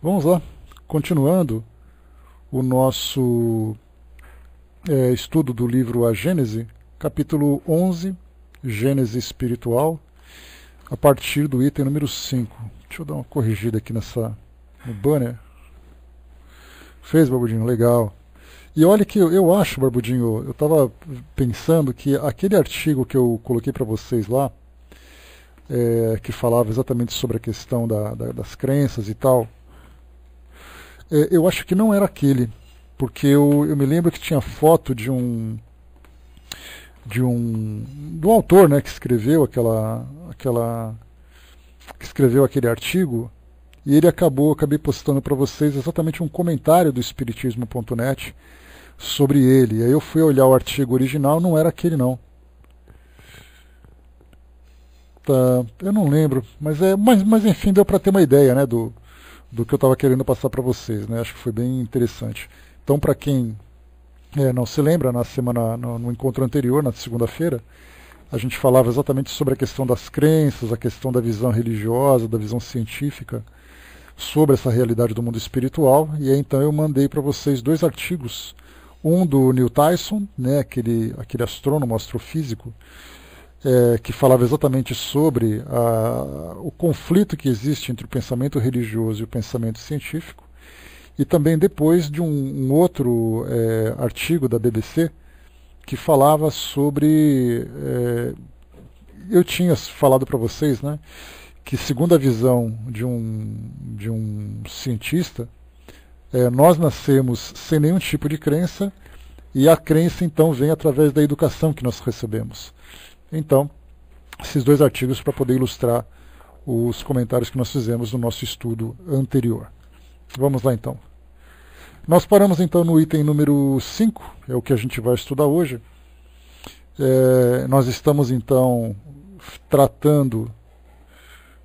Vamos lá, continuando o nosso estudo do livro A Gênese, capítulo 11, Gênese Espiritual, a partir do item número 5. Deixa eu dar uma corrigida aqui no banner. Fez, Barbudinho? Legal. E olha que eu acho, Barbudinho, eu estava pensando que aquele artigo que eu coloquei para vocês lá, que falava exatamente sobre a questão das crenças e tal, eu acho que não era aquele, porque eu me lembro que tinha foto do autor, né, que escreveu que escreveu aquele artigo, e ele acabei postando para vocês exatamente um comentário do Espiritismo.net sobre ele. E aí eu fui olhar o artigo original, não era aquele não. Tá, eu não lembro, mas enfim, deu para ter uma ideia, né, do que eu estava querendo passar para vocês, né? Acho que foi bem interessante. Então, para quem não se lembra, no encontro anterior, na segunda-feira, a gente falava exatamente sobre a questão das crenças, a questão da visão religiosa, da visão científica sobre essa realidade do mundo espiritual. E aí, então, eu mandei para vocês dois artigos. Um do Neil Tyson, né, aquele astrônomo, astrofísico, que falava exatamente sobre o conflito que existe entre o pensamento religioso e o pensamento científico, e também depois de um outro artigo da BBC que falava sobre. Eu tinha falado para vocês, né, que segundo a visão de um cientista, nós nascemos sem nenhum tipo de crença, e a crença então vem através da educação que nós recebemos. Então, esses dois artigos para poder ilustrar os comentários que nós fizemos no nosso estudo anterior. Vamos lá então. Nós paramos então no item número 5, é o que a gente vai estudar hoje. Nós estamos então tratando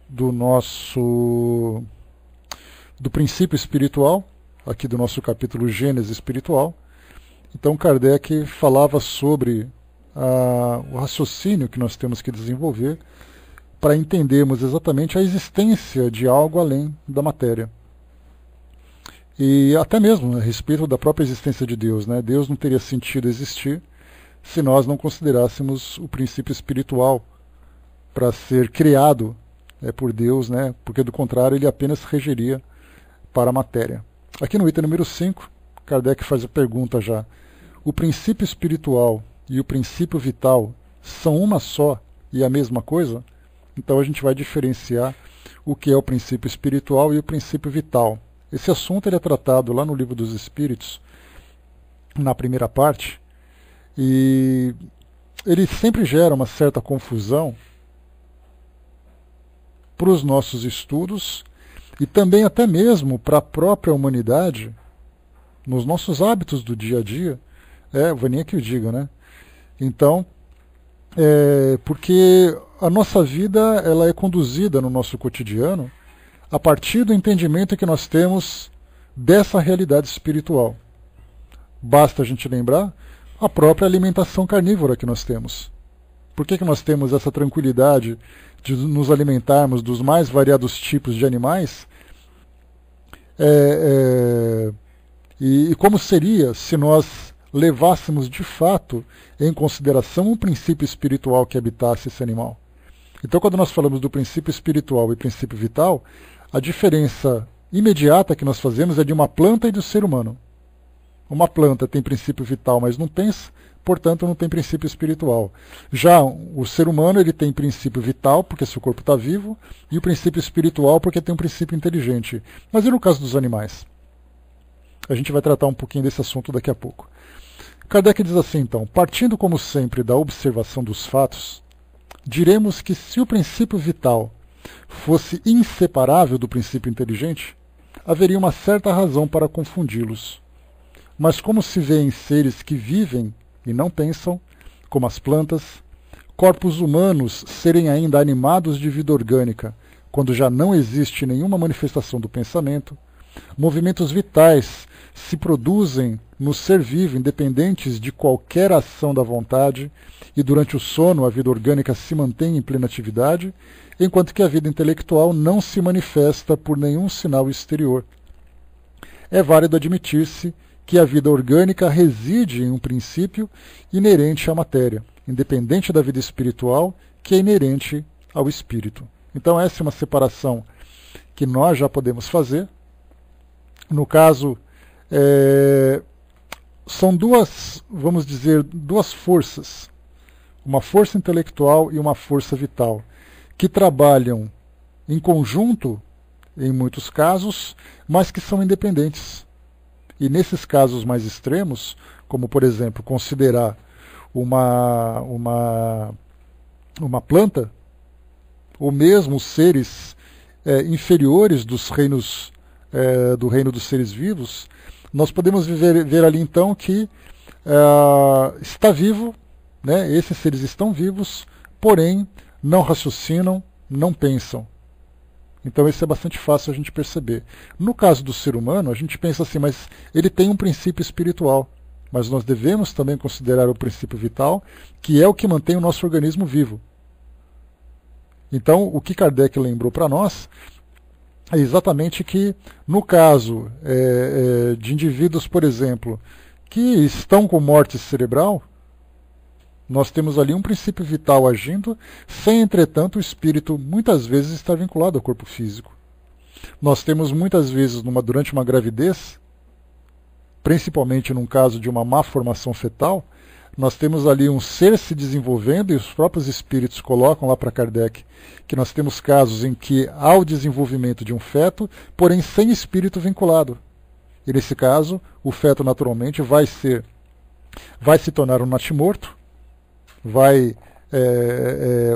do princípio espiritual, aqui do nosso capítulo Gênese Espiritual. Então Kardec falava sobre o raciocínio que nós temos que desenvolver para entendermos exatamente a existência de algo além da matéria. E até mesmo a respeito da própria existência de Deus, né? Deus não teria sentido existir se nós não considerássemos o princípio espiritual para ser criado por Deus, né? Porque do contrário ele apenas regeria para a matéria. Aqui no item número 5, Kardec faz a pergunta já: o princípio espiritual e o princípio vital são uma só e a mesma coisa? Então a gente vai diferenciar o que é o princípio espiritual e o princípio vital. Esse assunto ele é tratado lá no Livro dos Espíritos, na primeira parte, e ele sempre gera uma certa confusão para os nossos estudos e também até mesmo para a própria humanidade, nos nossos hábitos do dia a dia. Vou nem que eu diga, né? Então, porque a nossa vida ela é conduzida no nosso cotidiano a partir do entendimento que nós temos dessa realidade espiritual. Basta a gente lembrar a própria alimentação carnívora que nós temos. Por que nós temos essa tranquilidade de nos alimentarmos dos mais variados tipos de animais? E como seria se nós levássemos de fato em consideração um princípio espiritual que habitasse esse animal? Então, quando nós falamos do princípio espiritual e princípio vital, a diferença imediata que nós fazemos é de uma planta e do ser humano. Uma planta tem princípio vital, mas não pensa, portanto não tem princípio espiritual. Já o ser humano ele tem princípio vital, porque seu corpo está vivo, e o princípio espiritual, porque tem um princípio inteligente. Mas e no caso dos animais? A gente vai tratar um pouquinho desse assunto daqui a pouco. Kardec diz assim, então: partindo como sempre da observação dos fatos, diremos que se o princípio vital fosse inseparável do princípio inteligente, haveria uma certa razão para confundi-los. Mas como se vê em seres que vivem e não pensam, como as plantas, corpos humanos serem ainda animados de vida orgânica, quando já não existe nenhuma manifestação do pensamento, movimentos vitais se produzem no ser vivo independentes de qualquer ação da vontade, e durante o sono a vida orgânica se mantém em plena atividade, enquanto que a vida intelectual não se manifesta por nenhum sinal exterior, é válido admitir-se que a vida orgânica reside em um princípio inerente à matéria, independente da vida espiritual, que é inerente ao espírito. Então essa é uma separação que nós já podemos fazer. No caso, são duas, vamos dizer, duas forças, uma força intelectual e uma força vital, que trabalham em conjunto, em muitos casos, mas que são independentes. E nesses casos mais extremos, como por exemplo, considerar uma planta, ou mesmo seres inferiores dos reinos, do reino dos seres vivos, nós podemos ver ali então que está vivo, né? Esses seres estão vivos, porém não raciocinam, não pensam. Então isso é bastante fácil a gente perceber. No caso do ser humano, a gente pensa assim, mas ele tem um princípio espiritual. Mas nós devemos também considerar o princípio vital, que é o que mantém o nosso organismo vivo. Então, o que Kardec lembrou para nós é exatamente que, no caso de indivíduos, por exemplo, que estão com morte cerebral, nós temos ali um princípio vital agindo, sem, entretanto, o espírito muitas vezes estar vinculado ao corpo físico. Nós temos muitas vezes, durante uma gravidez, principalmente num caso de uma má formação fetal, nós temos ali um ser se desenvolvendo e os próprios espíritos colocam lá para Kardec que nós temos casos em que há o desenvolvimento de um feto, porém sem espírito vinculado. E nesse caso, o feto naturalmente vai se tornar um natimorto,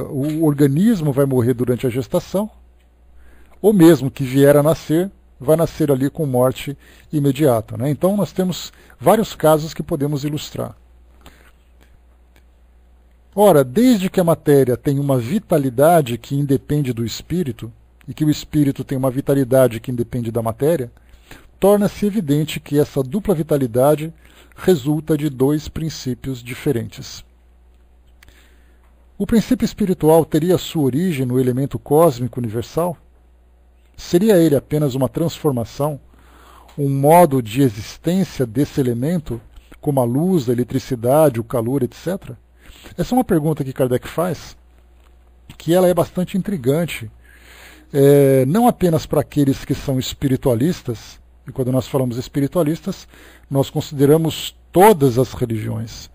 o organismo vai morrer durante a gestação, ou mesmo que vier a nascer, vai nascer ali com morte imediata, né? Então nós temos vários casos que podemos ilustrar. Ora, desde que a matéria tem uma vitalidade que independe do espírito, e que o espírito tem uma vitalidade que independe da matéria, torna-se evidente que essa dupla vitalidade resulta de dois princípios diferentes. O princípio espiritual teria sua origem no elemento cósmico universal? Seria ele apenas uma transformação, um modo de existência desse elemento, como a luz, a eletricidade, o calor, etc.? Essa é uma pergunta que Kardec faz, que ela é bastante intrigante, não apenas para aqueles que são espiritualistas, e quando nós falamos espiritualistas, nós consideramos todas as religiões.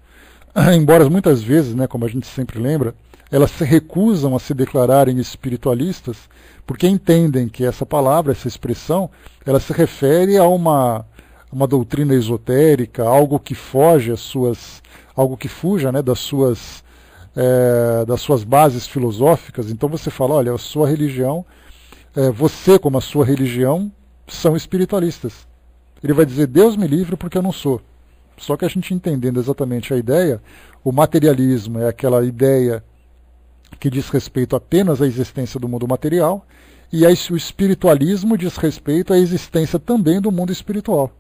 Embora muitas vezes, né, como a gente sempre lembra, elas se recusam a se declararem espiritualistas, porque entendem que essa palavra, essa expressão, ela se refere a uma doutrina esotérica, algo que foge algo que fuja, né, das suas bases filosóficas. Então você fala, olha, a sua religião, você como a sua religião, são espiritualistas. Ele vai dizer, Deus me livre porque eu não sou. Só que a gente entendendo exatamente a ideia, o materialismo é aquela ideia que diz respeito apenas à existência do mundo material, e o espiritualismo diz respeito à existência também do mundo espiritual.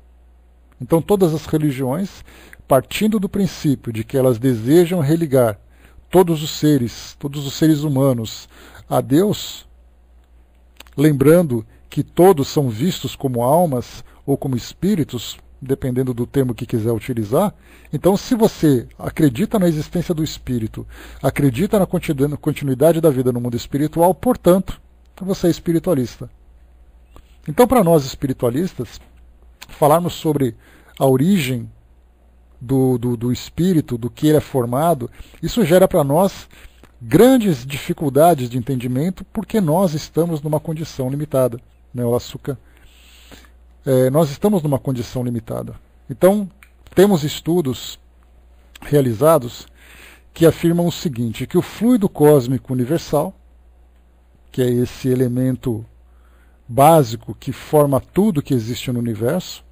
Então todas as religiões, partindo do princípio de que elas desejam religar todos os seres humanos a Deus, lembrando que todos são vistos como almas ou como espíritos, dependendo do termo que quiser utilizar. Então, se você acredita na existência do espírito, acredita na continuidade da vida no mundo espiritual, portanto, você é espiritualista. Então, para nós espiritualistas, falarmos sobre a origem do espírito, do que ele é formado, isso gera para nós grandes dificuldades de entendimento, porque nós estamos numa condição limitada, né, o açúcar? Nós estamos numa condição limitada. Então, temos estudos realizados que afirmam o seguinte, que o fluido cósmico universal, que é esse elemento básico que forma tudo que existe no universo,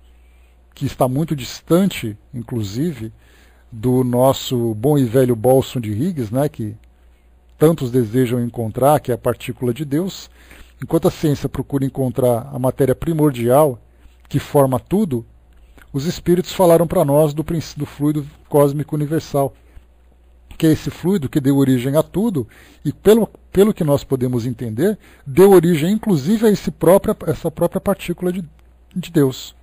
que está muito distante, inclusive, do nosso bom e velho bóson de Higgs, né, que tantos desejam encontrar, que é a partícula de Deus, enquanto a ciência procura encontrar a matéria primordial que forma tudo, os espíritos falaram para nós do fluido cósmico universal, que é esse fluido que deu origem a tudo, e pelo que nós podemos entender, deu origem inclusive a essa própria partícula de Deus.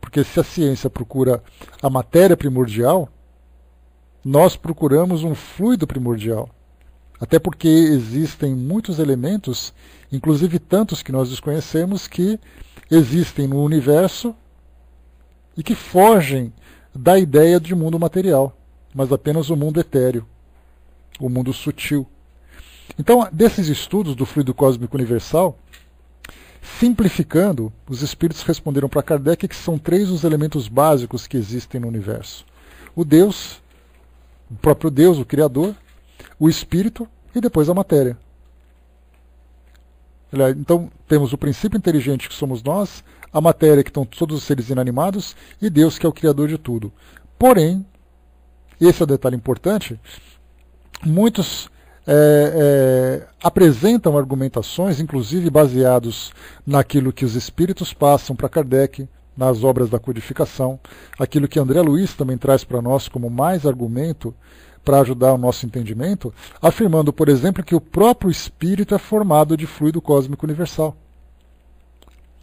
Porque se a ciência procura a matéria primordial, nós procuramos um fluido primordial. Até porque existem muitos elementos, inclusive tantos que nós desconhecemos, que existem no universo e que fogem da ideia de mundo material, mas apenas o mundo etéreo, o mundo sutil. Então, desses estudos do fluido cósmico universal, simplificando, os espíritos responderam para Kardec que são 3 os elementos básicos que existem no universo. O Deus, o próprio Deus, o Criador, o espírito e depois a matéria. Então, temos o princípio inteligente, que somos nós, a matéria, que estão todos os seres inanimados, e Deus, que é o Criador de tudo. Porém, esse é o detalhe importante, muitos apresentam argumentações, inclusive baseados naquilo que os espíritos passam para Kardec, nas obras da codificação, aquilo que André Luiz também traz para nós como mais argumento para ajudar o nosso entendimento, afirmando, por exemplo, que o próprio espírito é formado de fluido cósmico universal.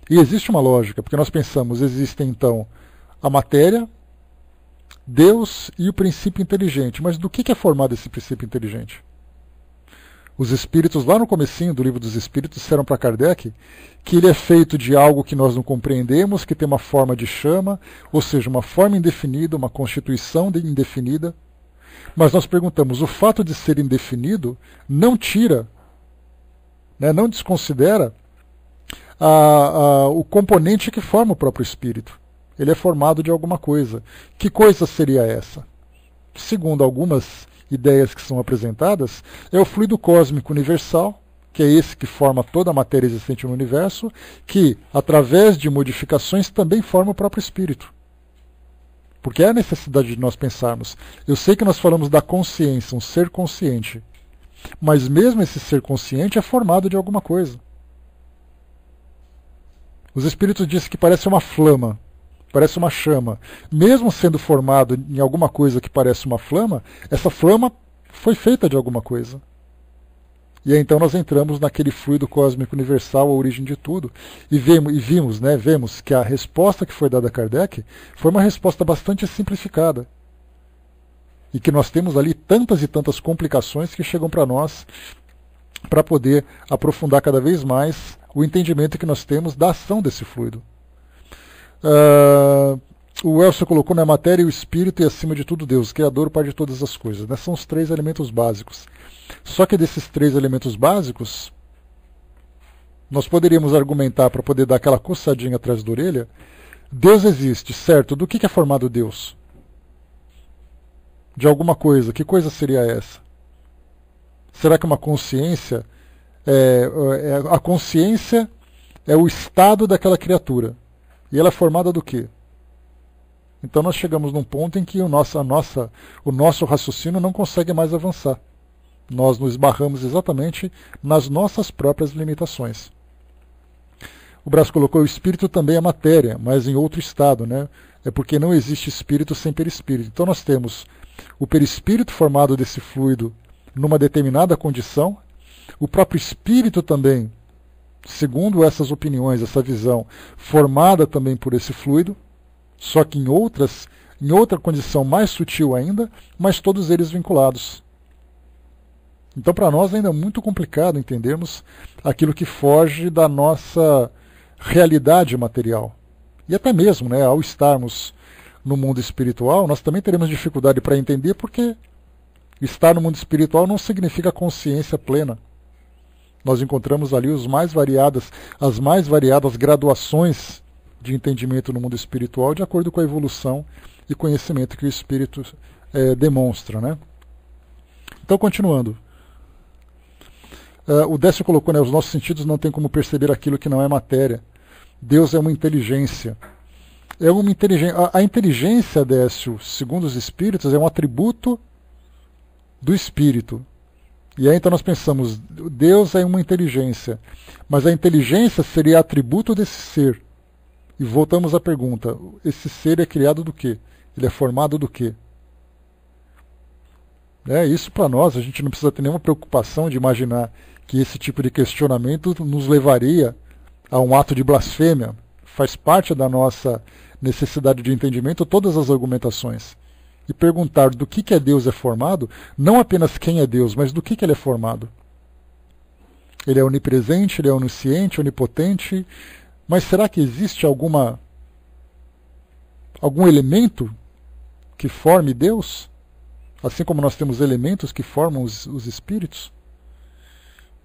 E existe uma lógica, porque nós pensamos, existem então a matéria, Deus e o princípio inteligente. Mas do que é formado esse princípio inteligente? Os espíritos, lá no comecinho do Livro dos Espíritos, disseram para Kardec que ele é feito de algo que nós não compreendemos, que tem uma forma de chama, ou seja, uma forma indefinida, uma constituição indefinida. Mas nós perguntamos, o fato de ser indefinido não tira, não desconsidera o componente que forma o próprio espírito. Ele é formado de alguma coisa. Que coisa seria essa? Segundo algumas ideias que são apresentadas, é o fluido cósmico universal, que é esse que forma toda a matéria existente no universo, que, através de modificações, também forma o próprio espírito. Porque é a necessidade de nós pensarmos. Eu sei que nós falamos da consciência, um ser consciente, mas mesmo esse ser consciente é formado de alguma coisa. Os espíritos dizem que parece uma flama, parece uma chama. Mesmo sendo formado em alguma coisa que parece uma flama, essa flama foi feita de alguma coisa. E aí então nós entramos naquele fluido cósmico universal, a origem de tudo, e vemos que a resposta que foi dada a Kardec foi uma resposta bastante simplificada. E que nós temos ali tantas e tantas complicações que chegam para nós para poder aprofundar cada vez mais o entendimento que nós temos da ação desse fluido. O Elcio colocou na matéria o espírito e acima de tudo Deus, o Criador, o Pai de todas as coisas. São os 3 elementos básicos. Só que desses 3 elementos básicos, nós poderíamos argumentar, para poder dar aquela coçadinha atrás da orelha, Deus existe, certo? Do que é formado Deus? De alguma coisa. Que coisa seria essa? Será que uma consciência... a consciência é o estado daquela criatura. E ela é formada do quê? Então nós chegamos num ponto em que o nosso raciocínio não consegue mais avançar. Nós nos esbarramos exatamente nas nossas próprias limitações. O Brás colocou: o espírito também é matéria, mas em outro estado, É porque não existe espírito sem perispírito. Então nós temos o perispírito formado desse fluido numa determinada condição, o próprio espírito também, segundo essas opiniões, essa visão, formada também por esse fluido, só que em outra condição mais sutil ainda, mas todos eles vinculados. Então, para nós ainda é muito complicado entendermos aquilo que foge da nossa realidade material. E até mesmo, ao estarmos no mundo espiritual, nós também teremos dificuldade para entender, porque estar no mundo espiritual não significa consciência plena. Nós encontramos ali as mais variadas graduações de entendimento no mundo espiritual, de acordo com a evolução e conhecimento que o espírito demonstra. Então, continuando. O Décio colocou, os nossos sentidos não têm como perceber aquilo que não é matéria. Deus é uma inteligência. A inteligência, Décio, segundo os espíritos, é um atributo do espírito. E aí então nós pensamos, Deus é uma inteligência, mas a inteligência seria atributo desse ser. E voltamos à pergunta, esse ser é criado do quê? Ele é formado do quê? Isso para nós, a gente não precisa ter nenhuma preocupação de imaginar que esse tipo de questionamento nos levaria a um ato de blasfêmia. Faz parte da nossa necessidade de entendimento todas as argumentações. E perguntar do que é Deus é formado, não apenas quem é Deus, mas do que ele é formado. Ele é onipresente, ele é onisciente, onipotente, mas será que existe algum elemento que forme Deus? Assim como nós temos elementos que formam os espíritos?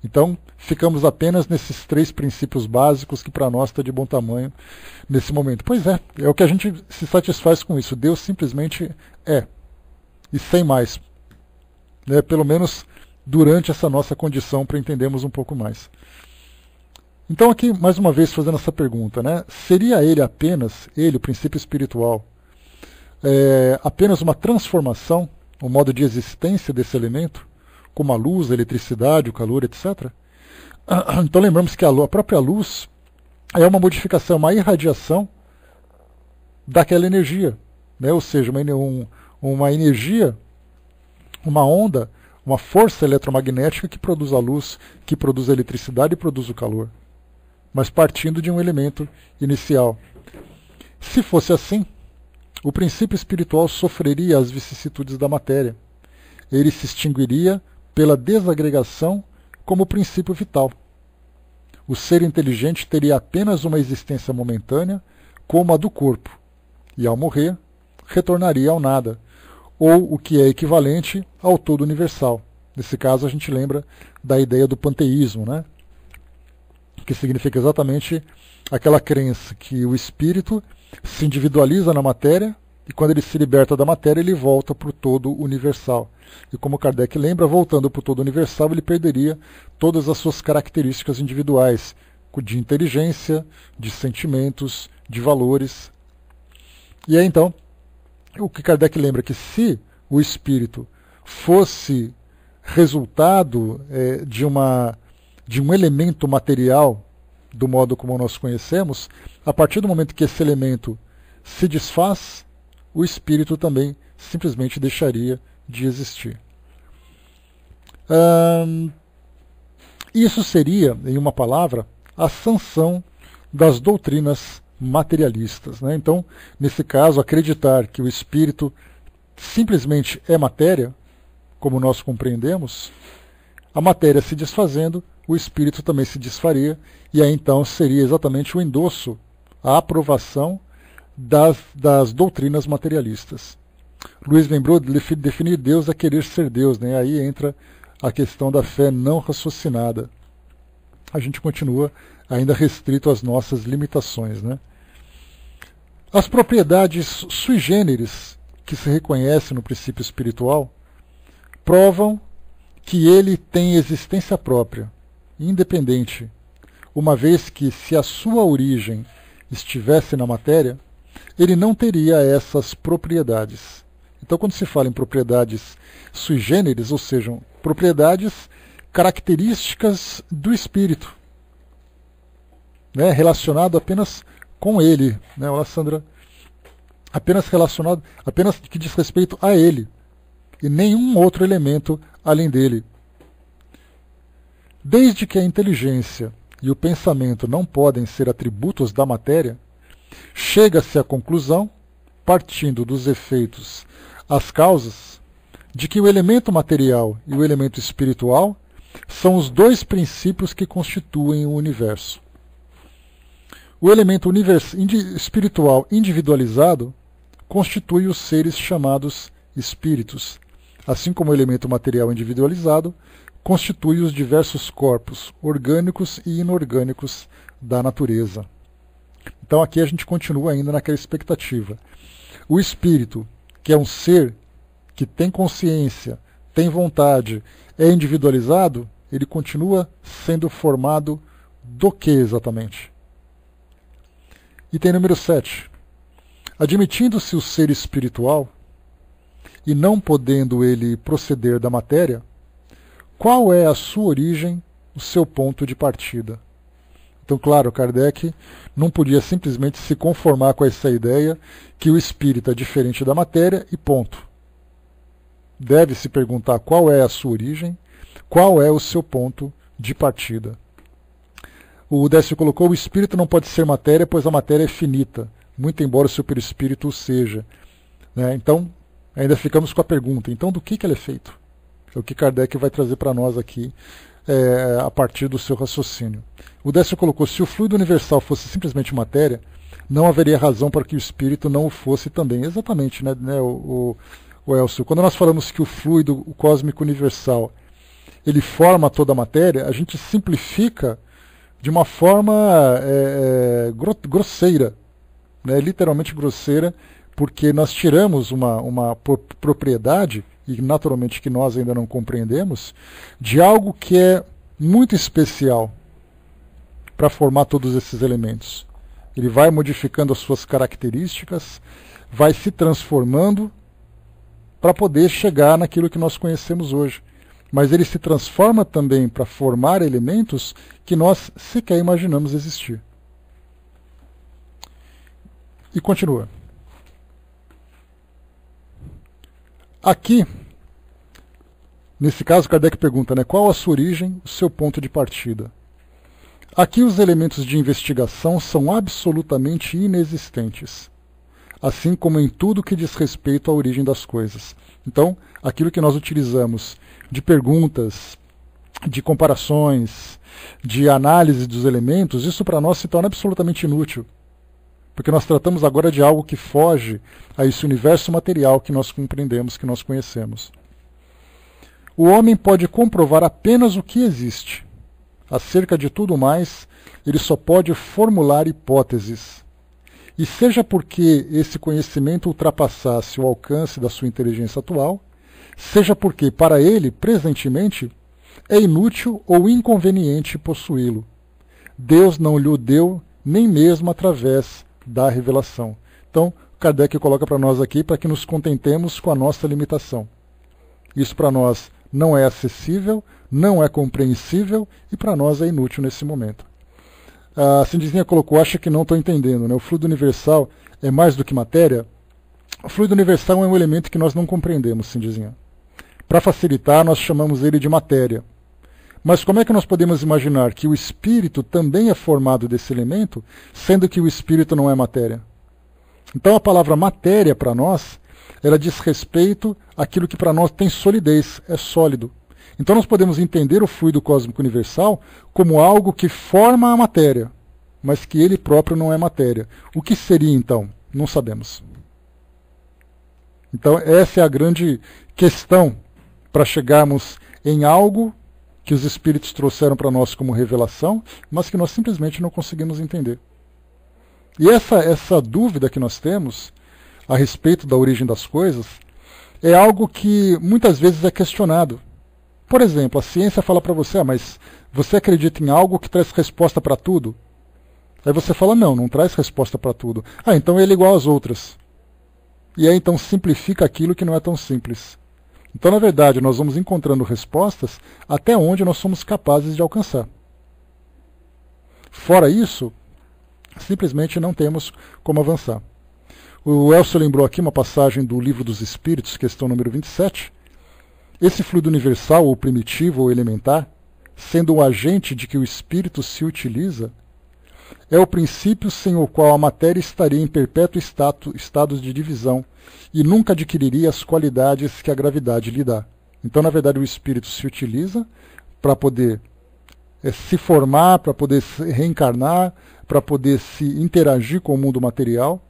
Então, ficamos apenas nesses 3 princípios básicos que para nós está de bom tamanho nesse momento. Pois é o que a gente se satisfaz com isso. Deus simplesmente é, e sem mais. Pelo menos durante essa nossa condição, para entendermos um pouco mais. Então aqui, mais uma vez, fazendo essa pergunta, seria ele, o princípio espiritual, apenas uma transformação, um modo de existência desse elemento, como a luz, a eletricidade, o calor, etc. Então lembramos que a própria luz é uma modificação, uma irradiação daquela energia, ou seja, uma energia, uma onda, uma força eletromagnética que produz a luz, que produz a eletricidade e produz o calor, mas partindo de um elemento inicial. Se fosse assim, o princípio espiritual sofreria as vicissitudes da matéria. Ele se extinguiria pela desagregação como princípio vital. O ser inteligente teria apenas uma existência momentânea, como a do corpo, e ao morrer, retornaria ao nada, ou o que é equivalente ao todo universal. Nesse caso, a gente lembra da ideia do panteísmo, que significa exatamente aquela crença que o espírito se individualiza na matéria e quando ele se liberta da matéria, ele volta para o todo universal. E como Kardec lembra, voltando para o todo universal, ele perderia todas as suas características individuais, de inteligência, de sentimentos, de valores. E aí, então, o que Kardec lembra é que se o espírito fosse resultado de um elemento material, do modo como nós conhecemos, a partir do momento que esse elemento se desfaz, o espírito também simplesmente deixaria de existir. Isso seria, em uma palavra, a sanção das doutrinas materialistas. Então, nesse caso, acreditar que o espírito simplesmente é matéria, como nós compreendemos, a matéria se desfazendo, o espírito também se desfaria, e aí então seria exatamente o endosso, a aprovação das doutrinas materialistas. Luiz lembrou de definir Deus a querer ser Deus, aí entra a questão da fé não raciocinada. A gente continua ainda restrito às nossas limitações. As propriedades sui generis que se reconhecem no princípio espiritual provam que ele tem existência própria, independente, uma vez que, se a sua origem estivesse na matéria, ele não teria essas propriedades. Então, quando se fala em propriedades sui generis, ou seja, propriedades características do espírito, relacionado apenas com ele, Olá, Sandra, apenas que diz respeito a ele, e nenhum outro elemento além dele. Desde que a inteligência e o pensamento não podem ser atributos da matéria, chega-se à conclusão, partindo dos efeitos às causas, de que o elemento material e o elemento espiritual são os 2 princípios que constituem o universo. O elemento espiritual individualizado constitui os seres chamados espíritos, assim como o elemento material individualizado constitui os diversos corpos orgânicos e inorgânicos da natureza. Então aqui a gente continua ainda naquela expectativa. O espírito, que é um ser que tem consciência, tem vontade, é individualizado, ele continua sendo formado do que exatamente? Item número 7. Admitindo-se o ser espiritual, e não podendo ele proceder da matéria, qual é a sua origem, o seu ponto de partida? Então, claro, Kardec não podia simplesmente se conformar com essa ideia que o espírito é diferente da matéria e ponto. Deve se perguntar qual é a sua origem, qual é o seu ponto de partida. O Décio colocou: o espírito não pode ser matéria, pois a matéria é finita, muito embora o seu perispírito o seja. Né? Então, ainda ficamos com a pergunta, então do que ele é feito? É o que Kardec vai trazer para nós aqui a partir do seu raciocínio. O Décio colocou, se o fluido universal fosse simplesmente matéria, não haveria razão para que o espírito não o fosse também. Exatamente, né, o Elcio. Quando nós falamos que o fluido o cósmico universal ele forma toda a matéria, a gente simplifica de uma forma grosseira, né, literalmente grosseira, porque nós tiramos uma propriedade, e naturalmente que nós ainda não compreendemos, de algo que é muito especial para formar todos esses elementos. Ele vai modificando as suas características, vai se transformando para poder chegar naquilo que nós conhecemos hoje. Mas ele se transforma também para formar elementos que nós sequer imaginamos existir. E continua. Aqui, nesse caso, Kardec pergunta, né, qual a sua origem, o seu ponto de partida? Aqui os elementos de investigação são absolutamente inexistentes, assim como em tudo que diz respeito à origem das coisas. Então, aquilo que nós utilizamos de perguntas, de comparações, de análise dos elementos, isso para nós se torna absolutamente inútil. Porque nós tratamos agora de algo que foge a esse universo material que nós compreendemos, que nós conhecemos. O homem pode comprovar apenas o que existe. Acerca de tudo mais, ele só pode formular hipóteses. E seja porque esse conhecimento ultrapassasse o alcance da sua inteligência atual, seja porque, para ele, presentemente, é inútil ou inconveniente possuí-lo. Deus não lhe o deu nem mesmo através da revelação. Então, Kardec coloca para nós aqui para que nos contentemos com a nossa limitação. Isso para nós não é acessível, não é compreensível e para nós é inútil nesse momento. A Cindizinha colocou, acha que não estou entendendo, né? O fluido universal é mais do que matéria? O fluido universal é um elemento que nós não compreendemos, Cindizinha. Para facilitar, nós chamamos ele de matéria. Mas como é que nós podemos imaginar que o espírito também é formado desse elemento, sendo que o espírito não é matéria? Então a palavra matéria para nós, ela diz respeito àquilo que para nós tem solidez, é sólido. Então nós podemos entender o fluido cósmico universal como algo que forma a matéria, mas que ele próprio não é matéria. O que seria então? Não sabemos. Então essa é a grande questão para chegarmos em algo que os espíritos trouxeram para nós como revelação, mas que nós simplesmente não conseguimos entender. E essa dúvida que nós temos a respeito da origem das coisas é algo que muitas vezes é questionado. Por exemplo, a ciência fala para você, mas você acredita em algo que traz resposta para tudo? Aí você fala, não traz resposta para tudo. Então ele é igual às outras. E aí então simplifica aquilo que não é tão simples. Então, na verdade, nós vamos encontrando respostas até onde nós somos capazes de alcançar. Fora isso, simplesmente não temos como avançar. O Elcio lembrou aqui uma passagem do Livro dos Espíritos, questão número 27. Esse fluido universal, ou primitivo, ou elementar, sendo o agente de que o espírito se utiliza, é o princípio sem o qual a matéria estaria em perpétuo estado de divisão e nunca adquiriria as qualidades que a gravidade lhe dá. Então, na verdade, o espírito se utiliza para poder se formar, para poder se reencarnar, para poder se interagir com o mundo material.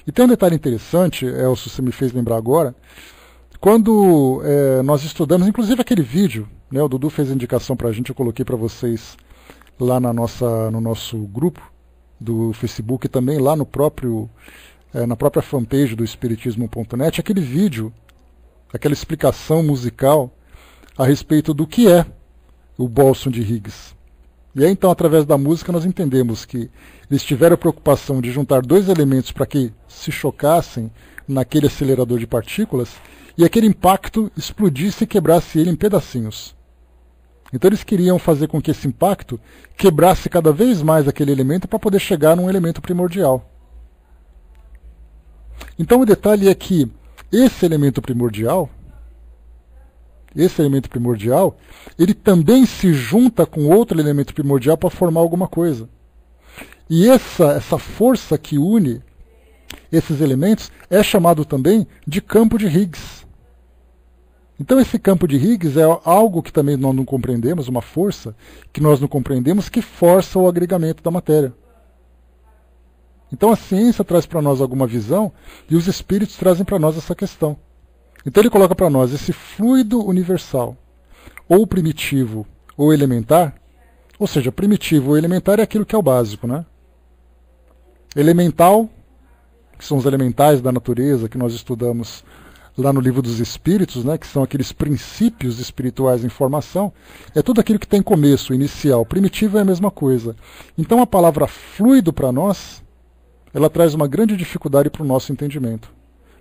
E tem um detalhe interessante, Elcio, você me fez lembrar agora, quando nós estudamos, inclusive aquele vídeo, né, o Dudu fez a indicação para a gente, eu coloquei para vocês lá no nosso grupo do Facebook e também lá no na própria fanpage do Espiritismo.net, aquele vídeo, aquela explicação musical a respeito do que é o bóson de Higgs. E aí então, através da música, nós entendemos que eles tiveram a preocupação de juntar dois elementos para que se chocassem naquele acelerador de partículas e aquele impacto explodisse e quebrasse ele em pedacinhos. Então eles queriam fazer com que esse impacto quebrasse cada vez mais aquele elemento para poder chegar num elemento primordial. Então o detalhe é que esse elemento primordial, ele também se junta com outro elemento primordial para formar alguma coisa. E essa força que une esses elementos é chamado também de campo de Higgs. Então esse campo de Higgs é algo que também nós não compreendemos, uma força que nós não compreendemos que força o agregamento da matéria. Então a ciência traz para nós alguma visão e os espíritos trazem para nós essa questão. Então ele coloca para nós esse fluido universal, ou primitivo ou elementar, ou seja, primitivo ou elementar é aquilo que é o básico, né? Elemental, que são os elementais da natureza que nós estudamos lá no Livro dos Espíritos, né, que são aqueles princípios espirituais em formação, é tudo aquilo que tem começo, inicial. Primitivo é a mesma coisa. Então a palavra fluido para nós, ela traz uma grande dificuldade para o nosso entendimento,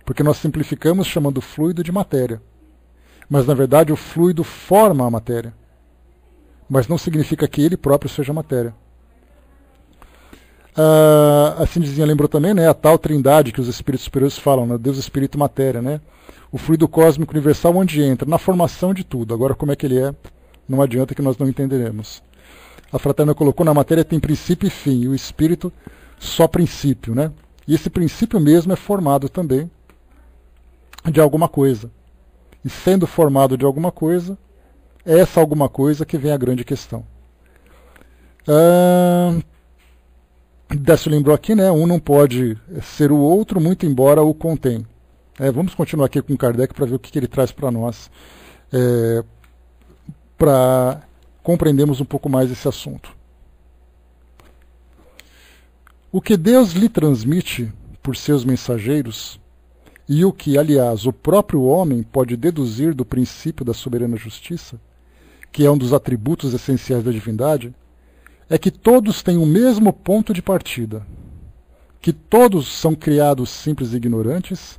porque nós simplificamos chamando fluido de matéria. Mas na verdade o fluido forma a matéria, mas não significa que ele próprio seja matéria. A Cindizinha lembrou também, né, a tal trindade que os espíritos superiores falam, né, Deus, Espírito e Matéria, né? O fluido cósmico universal onde entra, na formação de tudo. Agora como é que ele é, não adianta que nós não entenderemos. A Fraterna colocou, na matéria tem princípio e fim, e o espírito só princípio, né? E esse princípio mesmo é formado também de alguma coisa. E sendo formado de alguma coisa, é essa alguma coisa que vem a grande questão. Décio lembrou aqui, né? Um não pode ser o outro, muito embora o contém. Vamos continuar aqui com Kardec para ver o que ele traz para nós, para compreendermos um pouco mais esse assunto. O que Deus lhe transmite por seus mensageiros, e o que, aliás, o próprio homem pode deduzir do princípio da soberana justiça, que é um dos atributos essenciais da divindade, é que todos têm o mesmo ponto de partida, que todos são criados simples e ignorantes,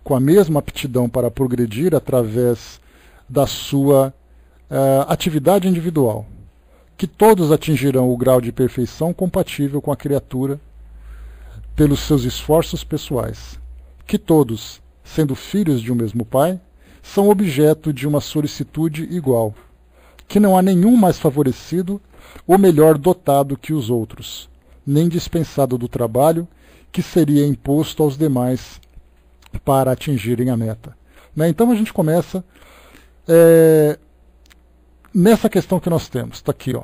com a mesma aptidão para progredir através da sua atividade individual, que todos atingirão o grau de perfeição compatível com a criatura pelos seus esforços pessoais, que todos, sendo filhos de um mesmo pai, são objeto de uma solicitude igual, que não há nenhum mais favorecido ou melhor dotado que os outros, nem dispensado do trabalho que seria imposto aos demais para atingirem a meta. Então a gente começa nessa questão que nós temos. Está aqui, ó.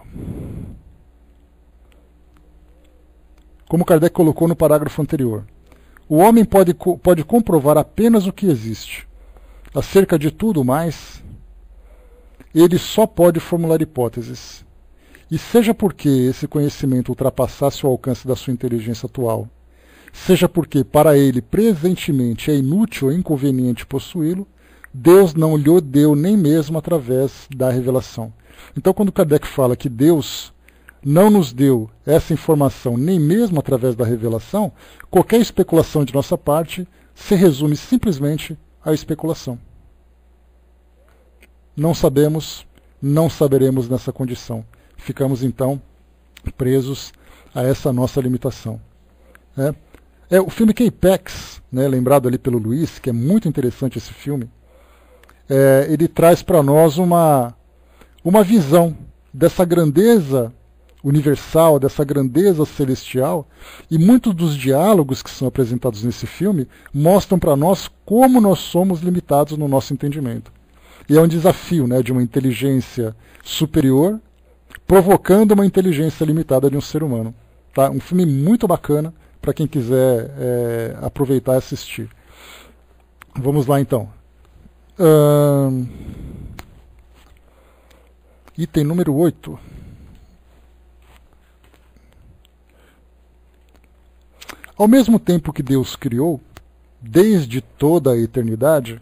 Como Kardec colocou no parágrafo anterior. O homem pode comprovar apenas o que existe. Acerca de tudo mais, ele só pode formular hipóteses. E seja porque esse conhecimento ultrapassasse o alcance da sua inteligência atual, seja porque para ele presentemente é inútil ou inconveniente possuí-lo, Deus não lhe o deu nem mesmo através da revelação. Então quando Kardec fala que Deus não nos deu essa informação nem mesmo através da revelação, qualquer especulação de nossa parte se resume simplesmente à especulação. Não sabemos, não saberemos nessa condição. Ficamos então presos a essa nossa limitação. O filme K-Pax, né, lembrado ali pelo Luiz, que é muito interessante esse filme, ele traz para nós uma visão dessa grandeza universal, dessa grandeza celestial, e muitos dos diálogos que são apresentados nesse filme mostram para nós como nós somos limitados no nosso entendimento. E é um desafio, né, de uma inteligência superior provocando uma inteligência limitada de um ser humano. Tá? Um filme muito bacana para quem quiser aproveitar e assistir. Vamos lá então. Item número 8. Ao mesmo tempo que Deus criou, desde toda a eternidade,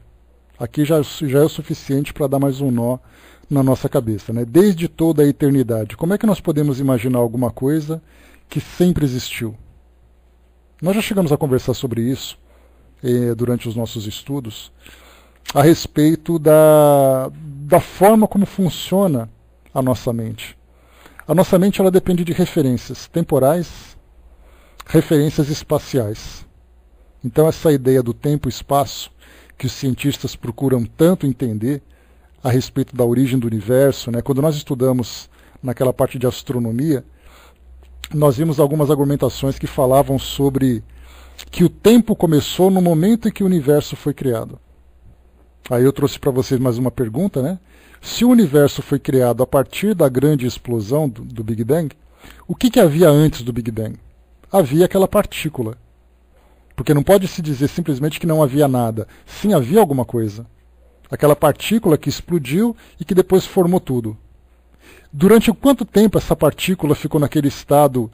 aqui já é o suficiente para dar mais um nó na nossa cabeça, né? Desde toda a eternidade. Como é que nós podemos imaginar alguma coisa que sempre existiu? Nós já chegamos a conversar sobre isso durante os nossos estudos, a respeito da forma como funciona a nossa mente. A nossa mente ela depende de referências temporais, referências espaciais. Então essa ideia do tempo e espaço, que os cientistas procuram tanto entender a respeito da origem do universo, né? Quando nós estudamos naquela parte de astronomia, nós vimos algumas argumentações que falavam sobre que o tempo começou no momento em que o universo foi criado. Aí eu trouxe para vocês mais uma pergunta, né? Se o universo foi criado a partir da grande explosão do Big Bang, o que havia antes do Big Bang? Havia aquela partícula. Porque não pode se dizer simplesmente que não havia nada. Sim, havia alguma coisa. Aquela partícula que explodiu e que depois formou tudo. Durante quanto tempo essa partícula ficou naquele estado,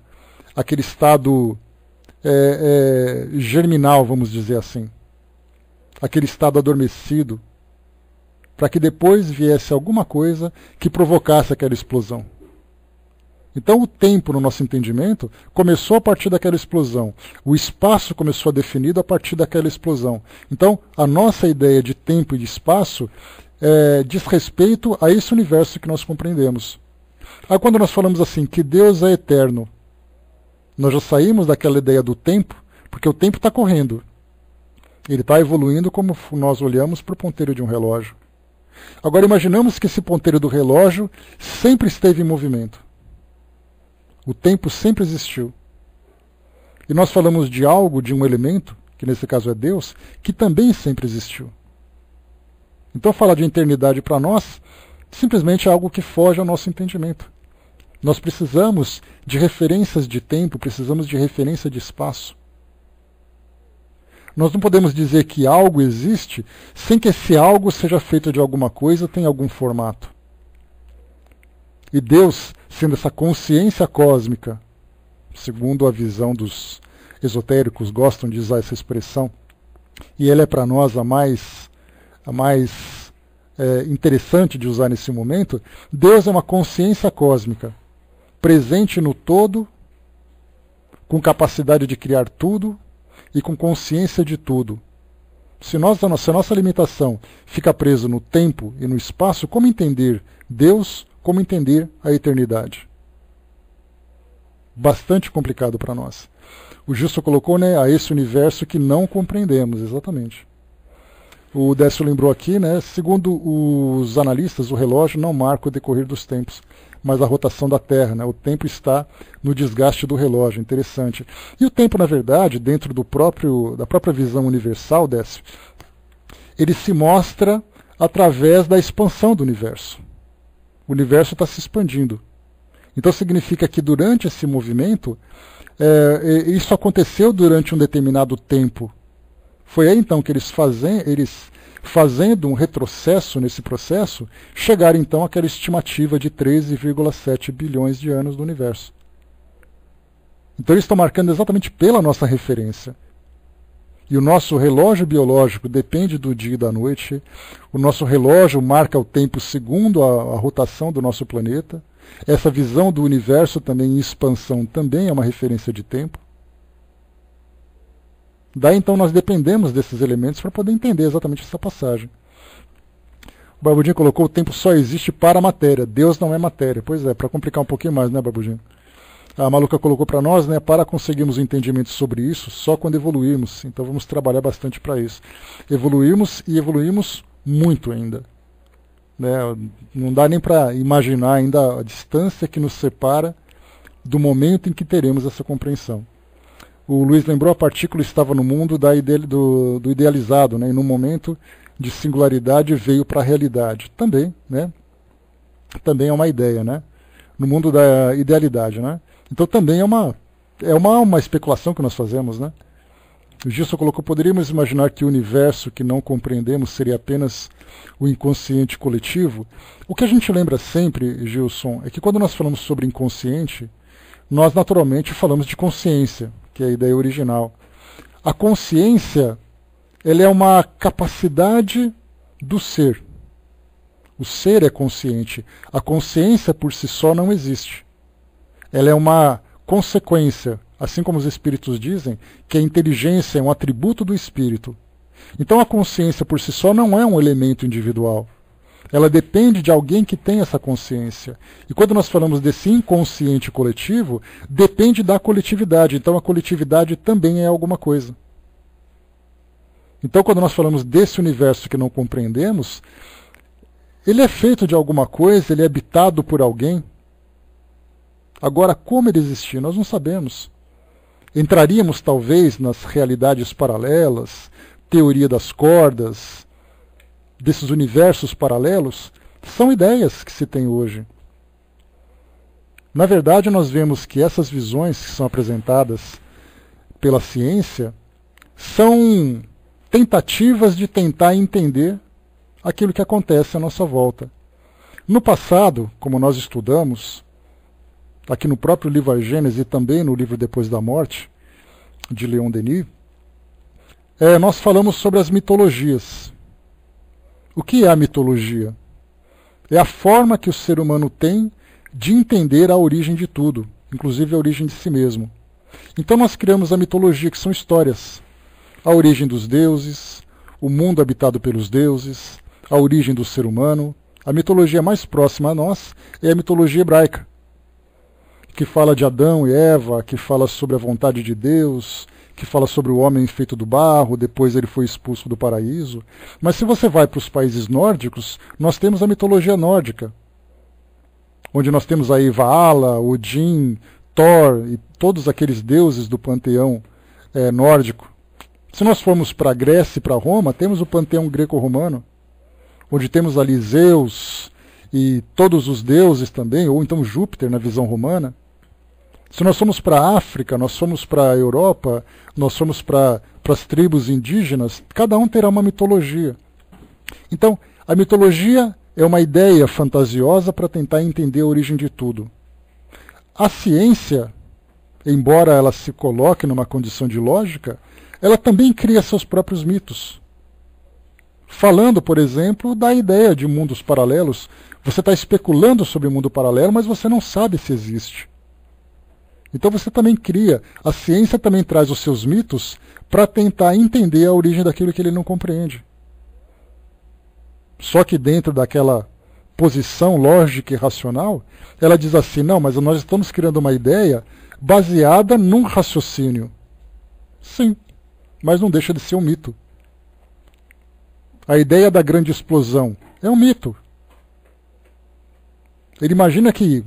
germinal, vamos dizer assim? Aquele estado adormecido, para que depois viesse alguma coisa que provocasse aquela explosão. Então o tempo, no nosso entendimento, começou a partir daquela explosão. O espaço começou a definido a partir daquela explosão. Então a nossa ideia de tempo e de espaço diz respeito a esse universo que nós compreendemos. Aí quando nós falamos assim, que Deus é eterno, nós já saímos daquela ideia do tempo, porque o tempo está correndo. Ele está evoluindo como nós olhamos para o ponteiro de um relógio. Agora imaginamos que esse ponteiro do relógio sempre esteve em movimento. O tempo sempre existiu. E nós falamos de algo, de um elemento, que nesse caso é Deus, que também sempre existiu. Então falar de eternidade para nós simplesmente é algo que foge ao nosso entendimento. Nós precisamos de referências de tempo, precisamos de referência de espaço. Nós não podemos dizer que algo existe sem que esse algo seja feito de alguma coisa, tenha algum formato. E Deus, sendo essa consciência cósmica, segundo a visão dos esotéricos, gostam de usar essa expressão, e ela é para nós a mais interessante de usar nesse momento, Deus é uma consciência cósmica, presente no todo, com capacidade de criar tudo, e com consciência de tudo. Se a nossa limitação fica presa no tempo e no espaço, como entender Deus, como entender a eternidade? Bastante complicado para nós. O Justo colocou, né, a esse universo que não compreendemos, exatamente. O Décio lembrou aqui, né, segundo os analistas, o relógio não marca o decorrer dos tempos, mas a rotação da Terra, né? O tempo está no desgaste do relógio, interessante. E o tempo, na verdade, dentro da própria visão universal, Décio, ele se mostra através da expansão do universo. O universo está se expandindo. Então significa que durante esse movimento, isso aconteceu durante um determinado tempo. Foi aí então que eles fazendo um retrocesso nesse processo, chegaram então àquela estimativa de 13,7 bilhões de anos do universo. Então eles estão marcando exatamente pela nossa referência. E o nosso relógio biológico depende do dia e da noite. O nosso relógio marca o tempo segundo a rotação do nosso planeta. Essa visão do universo também em expansão também é uma referência de tempo. Daí então nós dependemos desses elementos para poder entender exatamente essa passagem. O Barbudinho colocou: o tempo só existe para a matéria, Deus não é matéria. Pois é, para complicar um pouquinho mais, né, Barbudinho? A Maluca colocou para nós, né, para conseguirmos um entendimento sobre isso só quando evoluirmos. Então vamos trabalhar bastante para isso. Evoluímos e evoluímos muito ainda. Né? Não dá nem para imaginar ainda a distância que nos separa do momento em que teremos essa compreensão. O Luiz lembrou, a partícula estava no mundo do idealizado, né? E no momento de singularidade veio para a realidade. Também, né? Também é uma ideia, né? No mundo da idealidade, né? Então também é uma especulação que nós fazemos, né? O Gilson colocou: poderíamos imaginar que o universo que não compreendemos seria apenas o inconsciente coletivo? O que a gente lembra sempre, Gilson, é que quando nós falamos sobre inconsciente, nós naturalmente falamos de consciência, que é a ideia original. A consciência, ela é uma capacidade do ser. O ser é consciente. A consciência por si só não existe. Ela é uma consequência, assim como os espíritos dizem, que a inteligência é um atributo do espírito. Então a consciência por si só não é um elemento individual. Ela depende de alguém que tem essa consciência. E quando nós falamos desse inconsciente coletivo, depende da coletividade. Então a coletividade também é alguma coisa. Então quando nós falamos desse universo que não compreendemos, ele é feito de alguma coisa, ele é habitado por alguém. Agora, como ele existia, nós não sabemos. Entraríamos, talvez, nas realidades paralelas, teoria das cordas, desses universos paralelos. São ideias que se tem hoje. Na verdade, nós vemos que essas visões que são apresentadas pela ciência são tentativas de tentar entender aquilo que acontece à nossa volta. No passado, como nós estudamos, aqui no próprio livro A Gênese e também no livro Depois da Morte, de Leon Denis, nós falamos sobre as mitologias. O que é a mitologia? É a forma que o ser humano tem de entender a origem de tudo, inclusive a origem de si mesmo. Então nós criamos a mitologia, que são histórias. A origem dos deuses, o mundo habitado pelos deuses, a origem do ser humano. A mitologia mais próxima a nós é a mitologia hebraica, que fala de Adão e Eva, que fala sobre a vontade de Deus, que fala sobre o homem feito do barro, depois ele foi expulso do paraíso. Mas se você vai para os países nórdicos, nós temos a mitologia nórdica, onde nós temos aí Vaala, Odin, Thor e todos aqueles deuses do panteão nórdico. Se nós formos para a Grécia e para Roma, temos o panteão greco-romano, onde temos ali Zeus e todos os deuses também, ou então Júpiter na visão romana. Se nós formos para a África, nós formos para a Europa, nós formos para as tribos indígenas, cada um terá uma mitologia. Então, a mitologia é uma ideia fantasiosa para tentar entender a origem de tudo. A ciência, embora ela se coloque numa condição de lógica, ela também cria seus próprios mitos. Falando, por exemplo, da ideia de mundos paralelos. Você está especulando sobre o mundo paralelo, mas você não sabe se existe. Então você também cria. A ciência também traz os seus mitos para tentar entender a origem daquilo que ele não compreende. Só que dentro daquela posição lógica e racional, ela diz assim, não, mas nós estamos criando uma ideia baseada num raciocínio. Sim, mas não deixa de ser um mito. A ideia da grande explosão é um mito. Ele imagina que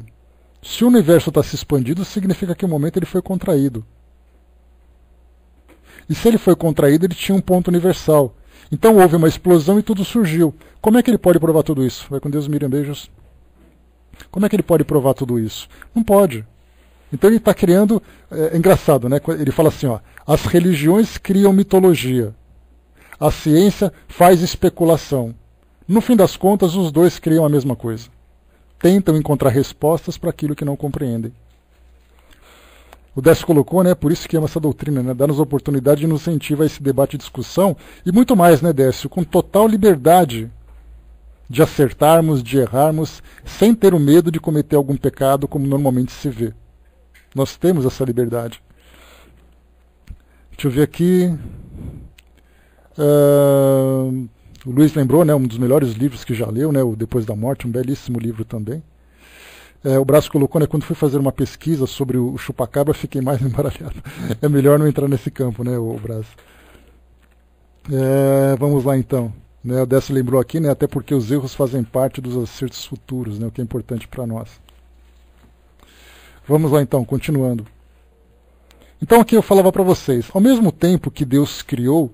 se o universo está se expandindo, significa que em um momento ele foi contraído. E se ele foi contraído, ele tinha um ponto universal. Então houve uma explosão e tudo surgiu. Como é que ele pode provar tudo isso? Vai com Deus, Miriam, beijos. Como é que ele pode provar tudo isso? Não pode. Então ele está criando... É engraçado, né? Ele fala assim, ó, as religiões criam mitologia. A ciência faz especulação. No fim das contas, os dois criam a mesma coisa. Tentam encontrar respostas para aquilo que não compreendem. O Décio colocou, né, por isso que ama essa doutrina, né, dá-nos oportunidade de nos incentivar a esse debate e discussão, e muito mais, né, Décio, com total liberdade de acertarmos, de errarmos, sem ter o medo de cometer algum pecado, como normalmente se vê. Nós temos essa liberdade. Deixa eu ver aqui. O Luiz lembrou, né, um dos melhores livros que já leu, né, o Depois da Morte, um belíssimo livro também. O Braço colocou, né, quando fui fazer uma pesquisa sobre o chupacabra, fiquei mais embaralhado. É melhor não entrar nesse campo, né, o Braço. Vamos lá então. Né, o Décio lembrou aqui, né, até porque os erros fazem parte dos acertos futuros, né, o que é importante para nós. Vamos lá então, continuando. Então aqui eu falava para vocês, ao mesmo tempo que Deus criou,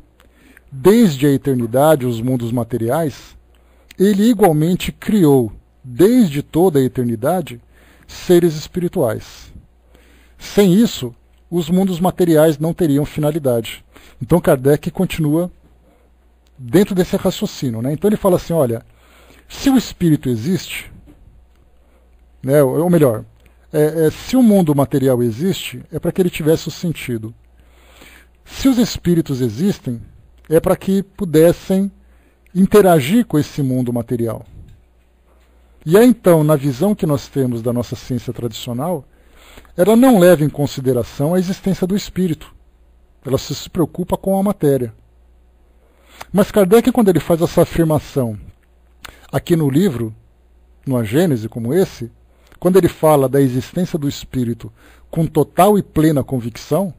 desde a eternidade, os mundos materiais, ele igualmente criou, desde toda a eternidade, seres espirituais. Sem isso, os mundos materiais não teriam finalidade. Então Kardec continua dentro desse raciocínio, né? Então ele fala assim, olha, se o espírito existe, né, ou melhor, se o mundo material existe, é para que ele tivesse o sentido. Se os espíritos existem, é para que pudessem interagir com esse mundo material. E aí então, na visão que nós temos da nossa ciência tradicional, ela não leva em consideração a existência do espírito. Ela se preocupa com a matéria. Mas Kardec, quando ele faz essa afirmação aqui no livro, numa Gênese como esse, quando ele fala da existência do espírito com total e plena convicção,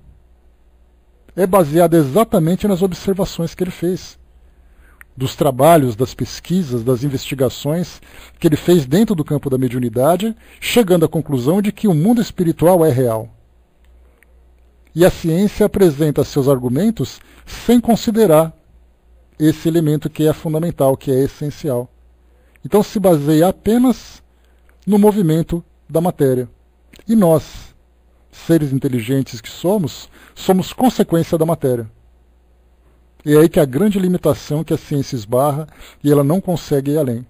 é baseado exatamente nas observações que ele fez. dos trabalhos, das pesquisas, das investigações que ele fez dentro do campo da mediunidade, chegando à conclusão de que o mundo espiritual é real. E a ciência apresenta seus argumentos sem considerar esse elemento que é fundamental, que é essencial. Então se baseia apenas no movimento da matéria. E nós, seres inteligentes que somos consequência da matéria. E é aí que a grande limitação que a ciência esbarra e ela não consegue ir além.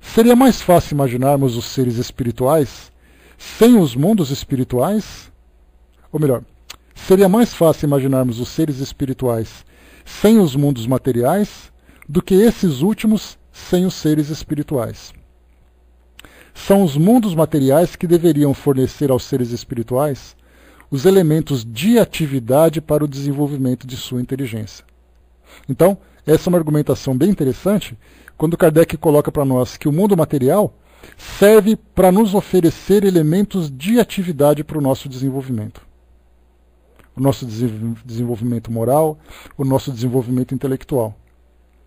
Seria mais fácil imaginarmos os seres espirituais sem os mundos espirituais? Ou melhor, seria mais fácil imaginarmos os seres espirituais sem os mundos materiais do que esses últimos sem os seres espirituais. São os mundos materiais que deveriam fornecer aos seres espirituais os elementos de atividade para o desenvolvimento de sua inteligência. Então, essa é uma argumentação bem interessante, quando Kardec coloca para nós que o mundo material serve para nos oferecer elementos de atividade para o nosso desenvolvimento. O nosso desenvolvimento moral, o nosso desenvolvimento intelectual.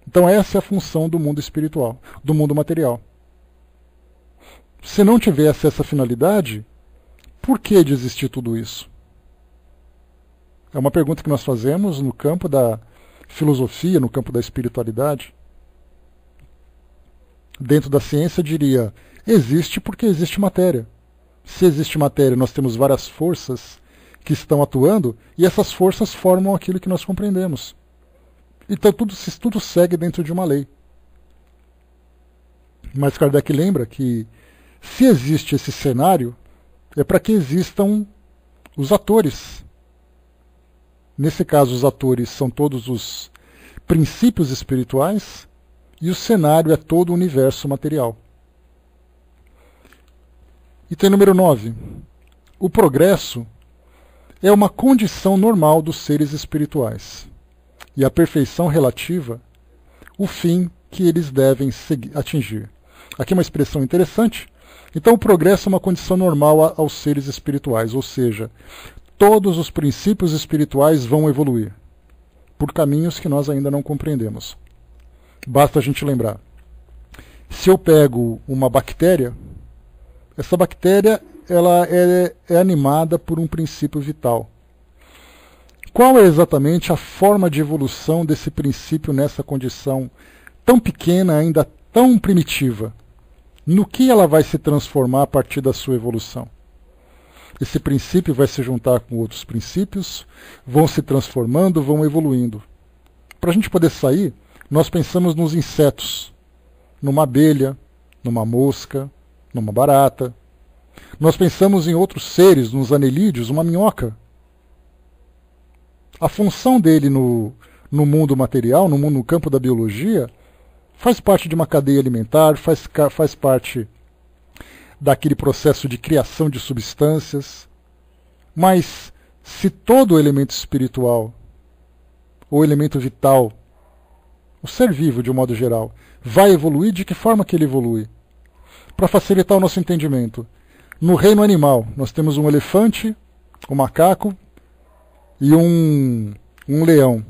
Então essa é a função do mundo espiritual, do mundo material. Se não tivesse essa finalidade, por que de existir tudo isso? É uma pergunta que nós fazemos no campo da filosofia, no campo da espiritualidade. Dentro da ciência, eu diria, existe porque existe matéria. Se existe matéria, nós temos várias forças que estão atuando, e essas forças formam aquilo que nós compreendemos. Então tudo segue dentro de uma lei. Mas Kardec lembra que se existe esse cenário, é para que existam os atores. Nesse caso, os atores são todos os princípios espirituais e o cenário é todo o universo material. Item número 9. O progresso é uma condição normal dos seres espirituais e a perfeição relativa, o fim que eles devem atingir. Aqui uma expressão interessante. Então, o progresso é uma condição normal aos seres espirituais, ou seja, todos os princípios espirituais vão evoluir por caminhos que nós ainda não compreendemos. Basta a gente lembrar. Se eu pego uma bactéria, essa bactéria ela é animada por um princípio vital. Qual é exatamente a forma de evolução desse princípio nessa condição tão pequena, ainda tão primitiva? No que ela vai se transformar a partir da sua evolução? Esse princípio vai se juntar com outros princípios, vão se transformando, vão evoluindo. Para a gente poder sair, nós pensamos nos insetos, numa abelha, numa mosca, numa barata. Nós pensamos em outros seres, nos anelídeos, uma minhoca. A função dele no mundo material, no campo da biologia, faz parte de uma cadeia alimentar, faz parte daquele processo de criação de substâncias. Mas se todo o elemento espiritual, ou elemento vital, o ser vivo de um modo geral, vai evoluir, de que forma que ele evolui? Para facilitar o nosso entendimento, no reino animal, nós temos um elefante, um macaco e um leão.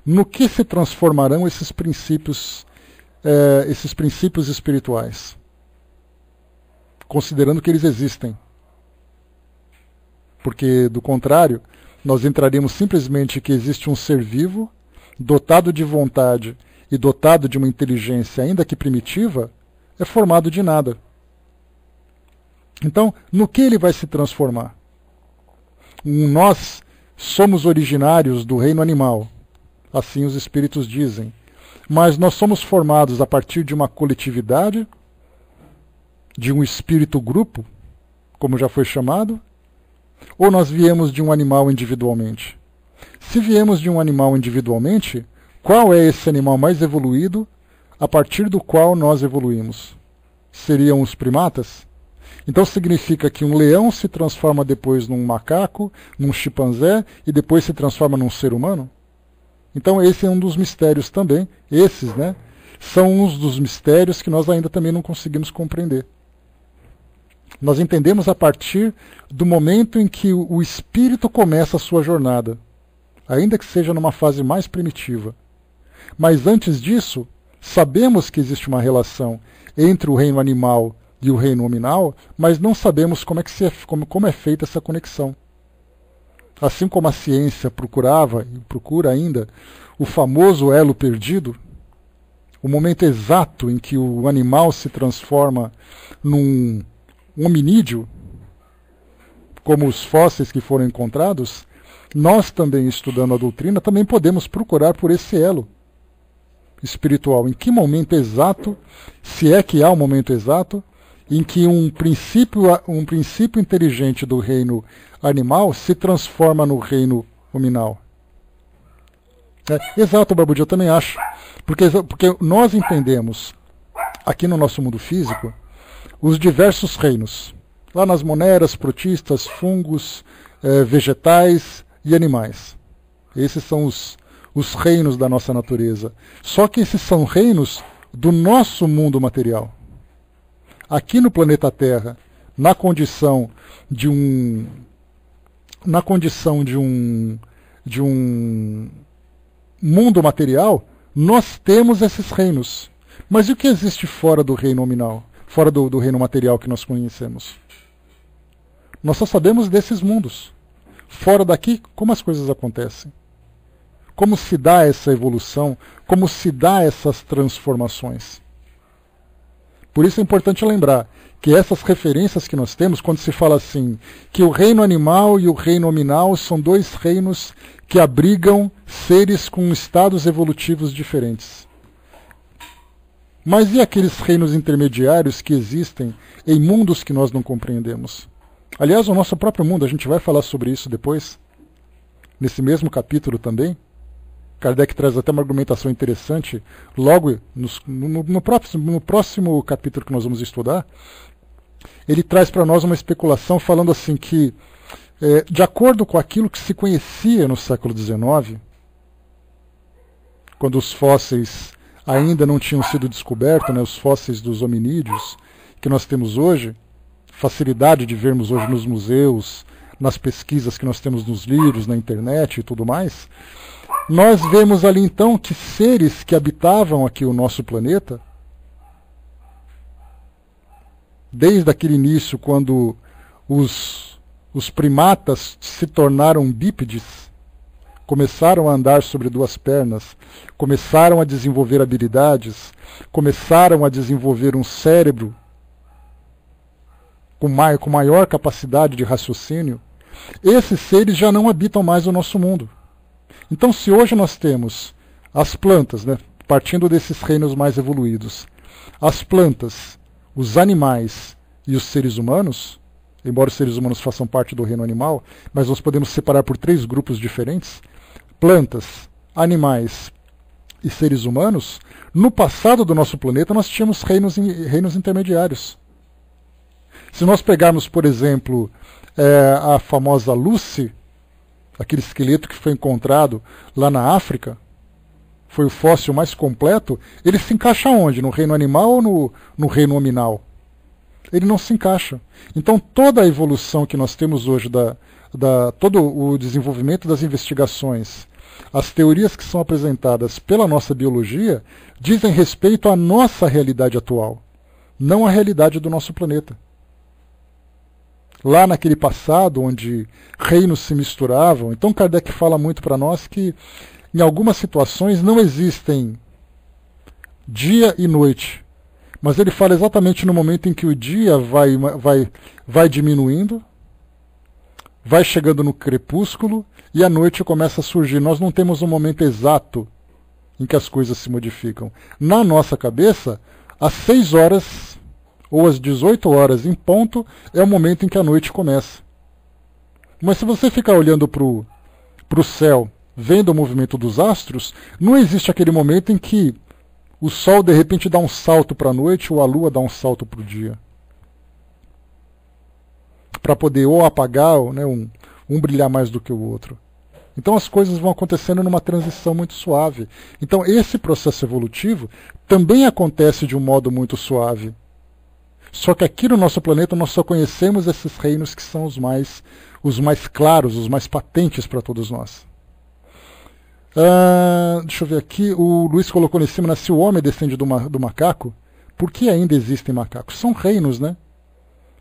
No que se transformarão esses princípios espirituais? Considerando que eles existem. Porque, do contrário, nós entraríamos simplesmente que existe um ser vivo, dotado de vontade e dotado de uma inteligência, ainda que primitiva, é formado de nada. Então, no que ele vai se transformar? Nós somos originários do reino animal, assim os espíritos dizem, mas nós somos formados a partir de uma coletividade, de um espírito grupo, como já foi chamado, ou nós viemos de um animal individualmente? Se viemos de um animal individualmente, qual é esse animal mais evoluído a partir do qual nós evoluímos? Seriam os primatas? Então significa que um leão se transforma depois num macaco, num chimpanzé e depois se transforma num ser humano? Então esse é um dos mistérios também, são uns dos mistérios que nós ainda também não conseguimos compreender. Nós entendemos a partir do momento em que o espírito começa a sua jornada, ainda que seja numa fase mais primitiva. Mas antes disso, sabemos que existe uma relação entre o reino animal e o reino nominal, mas não sabemos como é feita essa conexão. Assim como a ciência procurava e procura ainda o famoso elo perdido, o momento exato em que o animal se transforma num hominídeo, como os fósseis que foram encontrados, nós também, estudando a doutrina, também podemos procurar por esse elo espiritual. Em que momento exato, se é que há um momento exato, em que um princípio inteligente do reino animal se transforma no reino nominal. Exato, Barbudi, eu também acho. Porque nós entendemos, aqui no nosso mundo físico, os diversos reinos. Lá nas moneras, protistas, fungos, vegetais e animais. Esses são os reinos da nossa natureza. Só que esses são reinos do nosso mundo material. Aqui no planeta Terra, na condição de um mundo material, nós temos esses reinos. Mas e o que existe fora do reino nominal? Fora do reino material que nós conhecemos? Nós só sabemos desses mundos. Fora daqui, como as coisas acontecem? Como se dá essa evolução? Como se dá essas transformações? Por isso é importante lembrar que essas referências que nós temos, quando se fala assim, que o reino animal e o reino nominal são dois reinos que abrigam seres com estados evolutivos diferentes. Mas e aqueles reinos intermediários que existem em mundos que nós não compreendemos? Aliás, o nosso próprio mundo, a gente vai falar sobre isso depois, nesse mesmo capítulo também. Kardec traz até uma argumentação interessante, logo no próximo capítulo que nós vamos estudar. Ele traz para nós uma especulação falando assim que, de acordo com aquilo que se conhecia no século XIX, quando os fósseis ainda não tinham sido descobertos, né, os fósseis dos hominídeos que nós temos hoje, facilidade de vermos hoje nos museus, nas pesquisas que nós temos nos livros, na internet e tudo mais, nós vemos ali então que seres que habitavam aqui o nosso planeta, desde aquele início, quando os primatas se tornaram bípedes, começaram a andar sobre duas pernas, começaram a desenvolver habilidades, começaram a desenvolver um cérebro com maior capacidade de raciocínio, esses seres já não habitam mais o nosso mundo. Então, se hoje nós temos as plantas, né, partindo desses reinos mais evoluídos, as plantas, os animais e os seres humanos, embora os seres humanos façam parte do reino animal, mas nós podemos separar por 3 grupos diferentes, plantas, animais e seres humanos, no passado do nosso planeta nós tínhamos reinos intermediários. Se nós pegarmos, por exemplo, a famosa Lucy, aquele esqueleto que foi encontrado lá na África, foi o fóssil mais completo, ele se encaixa onde? No reino animal ou no reino nominal? Ele não se encaixa. Então toda a evolução que nós temos hoje, todo o desenvolvimento das investigações, as teorias que são apresentadas pela nossa biologia, dizem respeito à nossa realidade atual, não à realidade do nosso planeta. Lá naquele passado, onde reinos se misturavam, então Kardec fala muito para nós que, em algumas situações, não existem dia e noite. Mas ele fala exatamente no momento em que o dia vai diminuindo, vai chegando no crepúsculo e a noite começa a surgir. Nós não temos um momento exato em que as coisas se modificam. Na nossa cabeça, às 6 horas ou às 18 horas em ponto é o momento em que a noite começa. Mas se você ficar olhando para o céu, vendo o movimento dos astros, não existe aquele momento em que o Sol de repente dá um salto para a noite ou a Lua dá um salto para o dia. Para poder ou apagar, ou, né, um brilhar mais do que o outro. Então as coisas vão acontecendo numa transição muito suave. Então esse processo evolutivo também acontece de um modo muito suave. Só que aqui no nosso planeta nós só conhecemos esses reinos que são os mais claros, os mais patentes para todos nós. Deixa eu ver aqui, o Luiz colocou lá em cima, né, se o homem descende do macaco, por que ainda existem macacos? São reinos, né?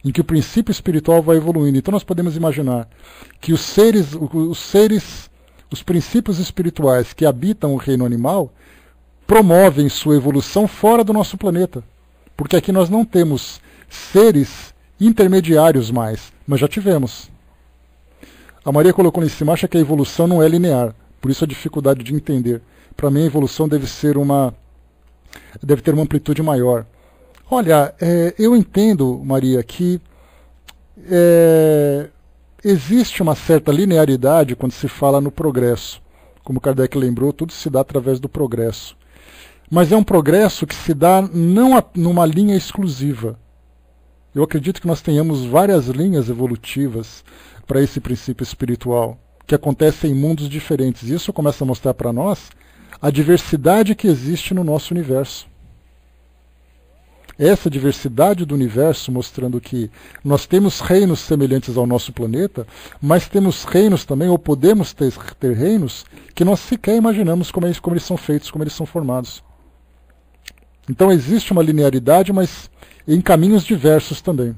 Em que o princípio espiritual vai evoluindo. Então nós podemos imaginar que os princípios espirituais que habitam o reino animal promovem sua evolução fora do nosso planeta. Porque aqui nós não temos seres intermediários mais, mas já tivemos. A Maria colocou lá em cima, acha que a evolução não é linear, por isso a dificuldade de entender. Para mim a evolução deve ter uma amplitude maior. Olha, eu entendo, Maria, que existe uma certa linearidade quando se fala no progresso. Como Kardec lembrou, tudo se dá através do progresso. Mas é um progresso que se dá não numa linha exclusiva. Eu acredito que nós tenhamos várias linhas evolutivas para esse princípio espiritual, que acontecem em mundos diferentes. Isso começa a mostrar para nós a diversidade que existe no nosso universo. Essa diversidade do universo mostrando que nós temos reinos semelhantes ao nosso planeta, mas temos reinos também, ou podemos ter reinos, que nós sequer imaginamos como eles são feitos, como eles são formados. Então existe uma linearidade, mas em caminhos diversos também.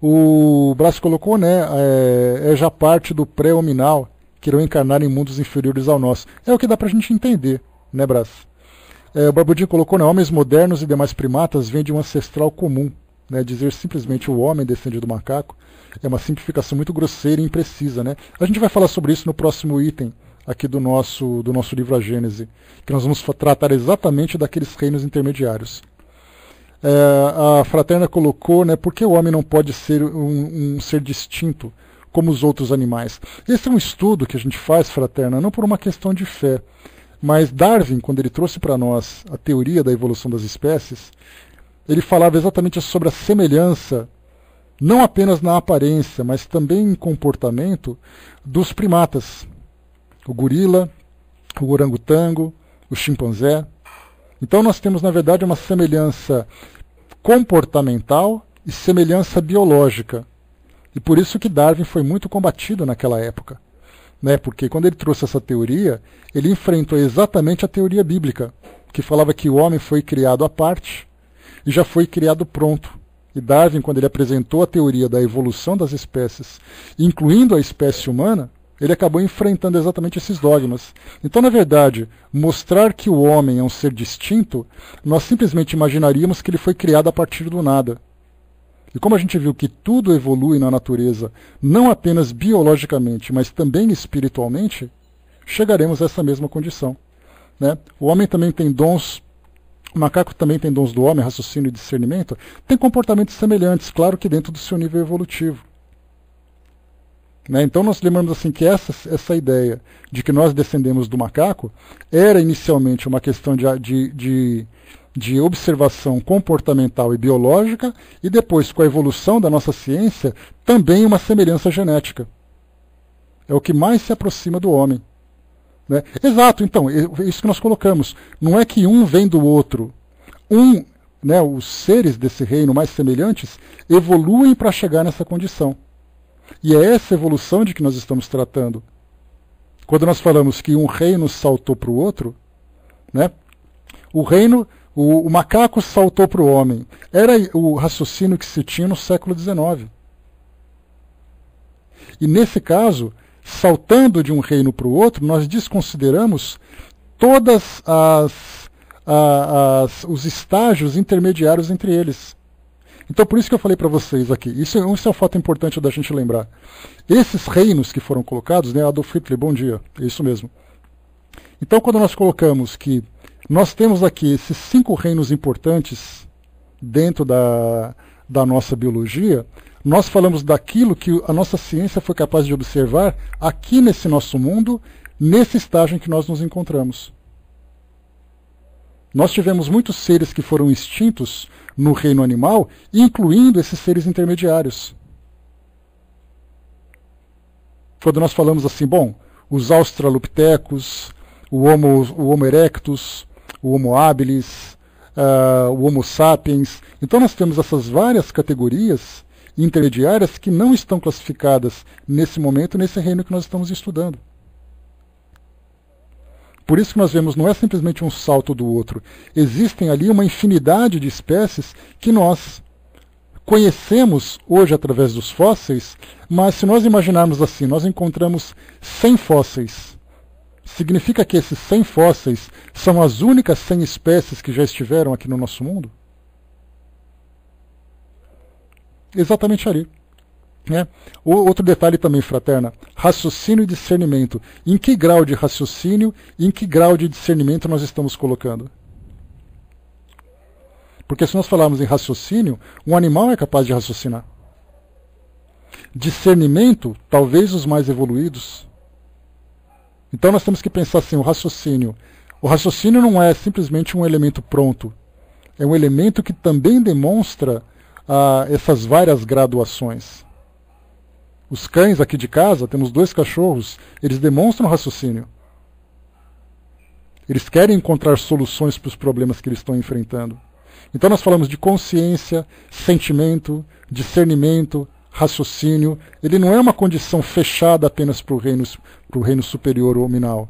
O Brás colocou, né, é já parte do pré-hominal, que irão encarnar em mundos inferiores ao nosso. É o que dá para a gente entender, né, Brás? O Barbudinho colocou, né, homens modernos e demais primatas vêm de um ancestral comum. Né, dizer simplesmente o homem descende do macaco é uma simplificação muito grosseira e imprecisa. Né? A gente vai falar sobre isso no próximo item aqui do nosso livro A Gênese, que nós vamos tratar exatamente daqueles reinos intermediários. A Fraterna colocou, né, por que o homem não pode ser um ser distinto como os outros animais? Esse é um estudo que a gente faz, Fraterna, não por uma questão de fé, mas Darwin, quando ele trouxe para nós a teoria da evolução das espécies, ele falava exatamente sobre a semelhança, não apenas na aparência, mas também em comportamento dos primatas. O gorila, o orangotango, o chimpanzé. Então nós temos, na verdade, uma semelhança comportamental e semelhança biológica. E por isso que Darwin foi muito combatido naquela época. Né? Porque quando ele trouxe essa teoria, ele enfrentou exatamente a teoria bíblica, que falava que o homem foi criado à parte e já foi criado pronto. E Darwin, quando ele apresentou a teoria da evolução das espécies, incluindo a espécie humana, ele acabou enfrentando exatamente esses dogmas. Então, na verdade, mostrar que o homem é um ser distinto, nós simplesmente imaginaríamos que ele foi criado a partir do nada. E como a gente viu que tudo evolui na natureza, não apenas biologicamente, mas também espiritualmente, chegaremos a essa mesma condição. Né? O homem também tem dons, o macaco também tem dons do homem, raciocínio e discernimento, tem comportamentos semelhantes, claro que dentro do seu nível evolutivo. Né? Então nós lembramos assim que essa ideia de que nós descendemos do macaco era inicialmente uma questão de observação comportamental e biológica, e depois, com a evolução da nossa ciência, também uma semelhança genética. É o que mais se aproxima do homem. Né? Exato, então, é isso que nós colocamos. Não é que um vem do outro. Né, os seres desse reino mais semelhantes evoluem para chegar nessa condição. E é essa evolução de que nós estamos tratando. Quando nós falamos que um reino saltou para o outro, né, o macaco saltou para o homem. Era o raciocínio que se tinha no século XIX. E nesse caso, saltando de um reino para o outro, nós desconsideramos todas os estágios intermediários entre eles. Então, por isso que eu falei para vocês aqui, isso é um fato importante da gente lembrar. Esses reinos que foram colocados, né, Adolf Hitler, bom dia, é isso mesmo. Então, quando nós colocamos que nós temos aqui esses 5 reinos importantes dentro da nossa biologia, nós falamos daquilo que a nossa ciência foi capaz de observar aqui nesse nosso mundo, nesse estágio em que nós nos encontramos. Nós tivemos muitos seres que foram extintos no reino animal, incluindo esses seres intermediários. Quando nós falamos assim, bom, os australopithecus, o Homo erectus, o Homo habilis, o Homo sapiens. Então nós temos essas várias categorias intermediárias que não estão classificadas nesse momento, nesse reino que nós estamos estudando. Por isso que nós vemos, não é simplesmente um salto do outro. Existem ali uma infinidade de espécies que nós conhecemos hoje através dos fósseis, mas se nós imaginarmos assim, nós encontramos 100 fósseis. Significa que esses 100 fósseis são as únicas 100 espécies que já estiveram aqui no nosso mundo? Exatamente ali. Outro detalhe também, fraterna, raciocínio e discernimento. Em que grau de raciocínio e em que grau de discernimento nós estamos colocando? Porque se nós falarmos em raciocínio, um animal é capaz de raciocinar. Discernimento, talvez os mais evoluídos. Então nós temos que pensar assim, o raciocínio. O raciocínio não é simplesmente um elemento pronto. É um elemento que também demonstra essas várias graduações. Os cães aqui de casa, temos 2 cachorros, eles demonstram raciocínio. Eles querem encontrar soluções para os problemas que eles estão enfrentando. Então nós falamos de consciência, sentimento, discernimento, raciocínio. Ele não é uma condição fechada apenas para o reino superior ou nominal.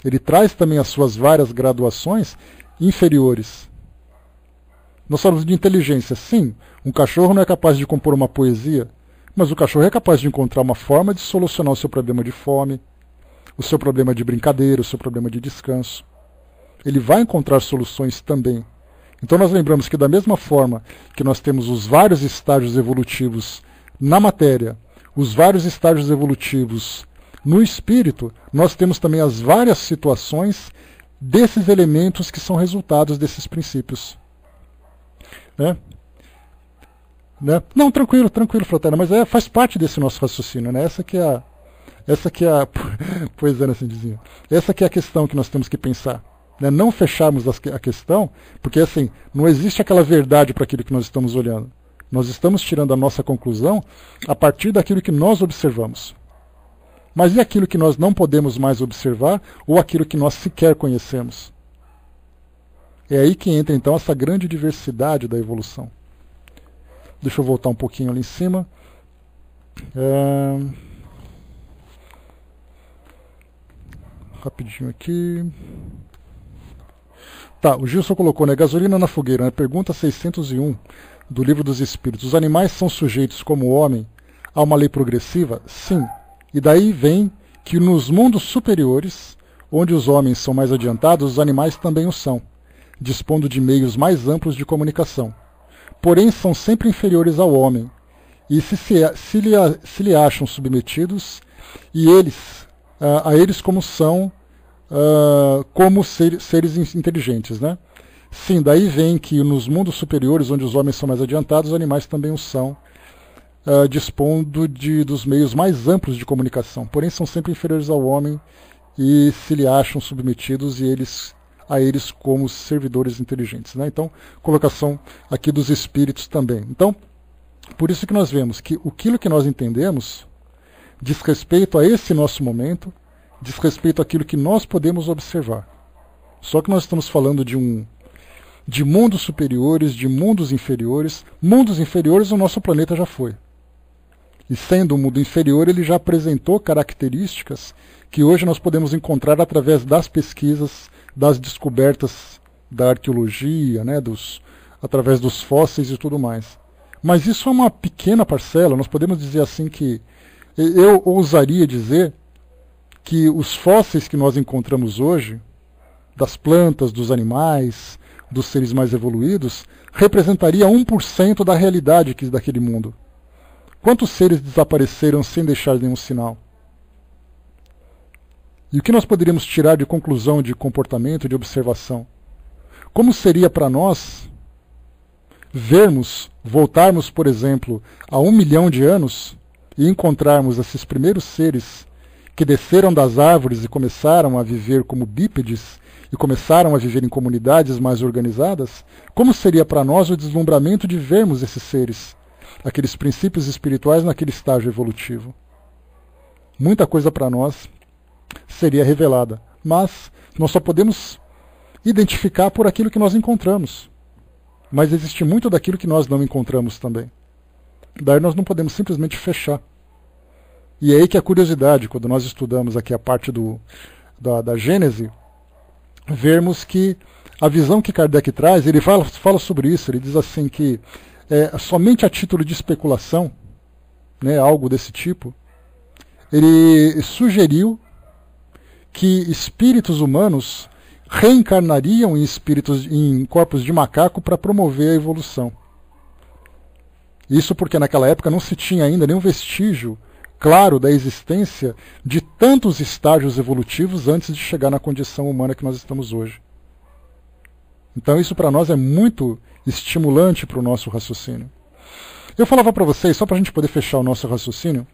Ele traz também as suas várias graduações inferiores. Nós falamos de inteligência. Sim, um cachorro não é capaz de compor uma poesia, mas o cachorro é capaz de encontrar uma forma de solucionar o seu problema de fome, o seu problema de brincadeira, o seu problema de descanso. Ele vai encontrar soluções também. Então nós lembramos que da mesma forma que nós temos os vários estágios evolutivos na matéria, os vários estágios evolutivos no espírito, nós temos também as várias situações desses elementos que são resultados desses princípios. Não, tranquilo, fraterna, mas faz parte desse nosso raciocínio, né? Essa que é a pois é, assim dizia. Essa que é a questão que nós temos que pensar. Não fecharmos a questão, porque assim, não existe aquela verdade para aquilo que nós estamos olhando. Nós estamos tirando a nossa conclusão a partir daquilo que nós observamos. Mas e aquilo que nós não podemos mais observar, ou aquilo que nós sequer conhecemos? É aí que entra então essa grande diversidade da evolução. Deixa eu voltar um pouquinho ali em cima. Rapidinho aqui. Tá, o Gilson colocou, gasolina na fogueira, pergunta 601 do Livro dos Espíritos. Os animais são sujeitos, como o homem, a uma lei progressiva? Sim. E daí vem que nos mundos superiores, onde os homens são mais adiantados, os animais também o são, dispondo de meios mais amplos de comunicação. Porém, são sempre inferiores ao homem, e se lhe acham submetidos, e a eles como são, como seres inteligentes, né? Sim, daí vem que nos mundos superiores, onde os homens são mais adiantados, os animais também o são, dispondo dos meios mais amplos de comunicação. Porém, são sempre inferiores ao homem e se lhe acham submetidos e a eles como servidores inteligentes, né? Então, colocação aqui dos espíritos também. Então, por isso que nós vemos que aquilo que nós entendemos diz respeito a esse nosso momento, diz respeito àquilo que nós podemos observar. Só que nós estamos falando de mundos superiores, de mundos inferiores. Mundos inferiores o nosso planeta já foi. E sendo um mundo inferior, ele já apresentou características que hoje nós podemos encontrar através das pesquisas, das descobertas da arqueologia, através dos fósseis e tudo mais. Mas isso é uma pequena parcela. Nós podemos dizer assim que, eu ousaria dizer que os fósseis que nós encontramos hoje, das plantas, dos animais, dos seres mais evoluídos, representaria 1% da realidade daquele mundo. Quantos seres desapareceram sem deixar nenhum sinal? E o que nós poderíamos tirar de conclusão de comportamento, de observação? Como seria para nós voltarmos, por exemplo, a 1 milhão de anos e encontrarmos esses primeiros seres que desceram das árvores e começaram a viver como bípedes e começaram a viver em comunidades mais organizadas? Como seria para nós o deslumbramento de vermos esses seres, aqueles princípios espirituais naquele estágio evolutivo? Muita coisa para nós seria revelada, mas nós só podemos identificar por aquilo que nós encontramos. Mas existe muito daquilo que nós não encontramos também. Daí nós não podemos simplesmente fechar. E é aí que a curiosidade, quando nós estudamos aqui a parte da Gênese, vermos que a visão que Kardec traz, ele fala sobre isso, ele diz assim que somente a título de especulação, né, algo desse tipo, ele sugeriu que espíritos humanos reencarnariam em corpos de macaco para promover a evolução. Isso porque naquela época não se tinha ainda nenhum vestígio claro da existência de tantos estágios evolutivos antes de chegar na condição humana que nós estamos hoje. Então isso para nós é muito estimulante para o nosso raciocínio. Eu falava para vocês, só para a gente poder fechar o nosso raciocínio,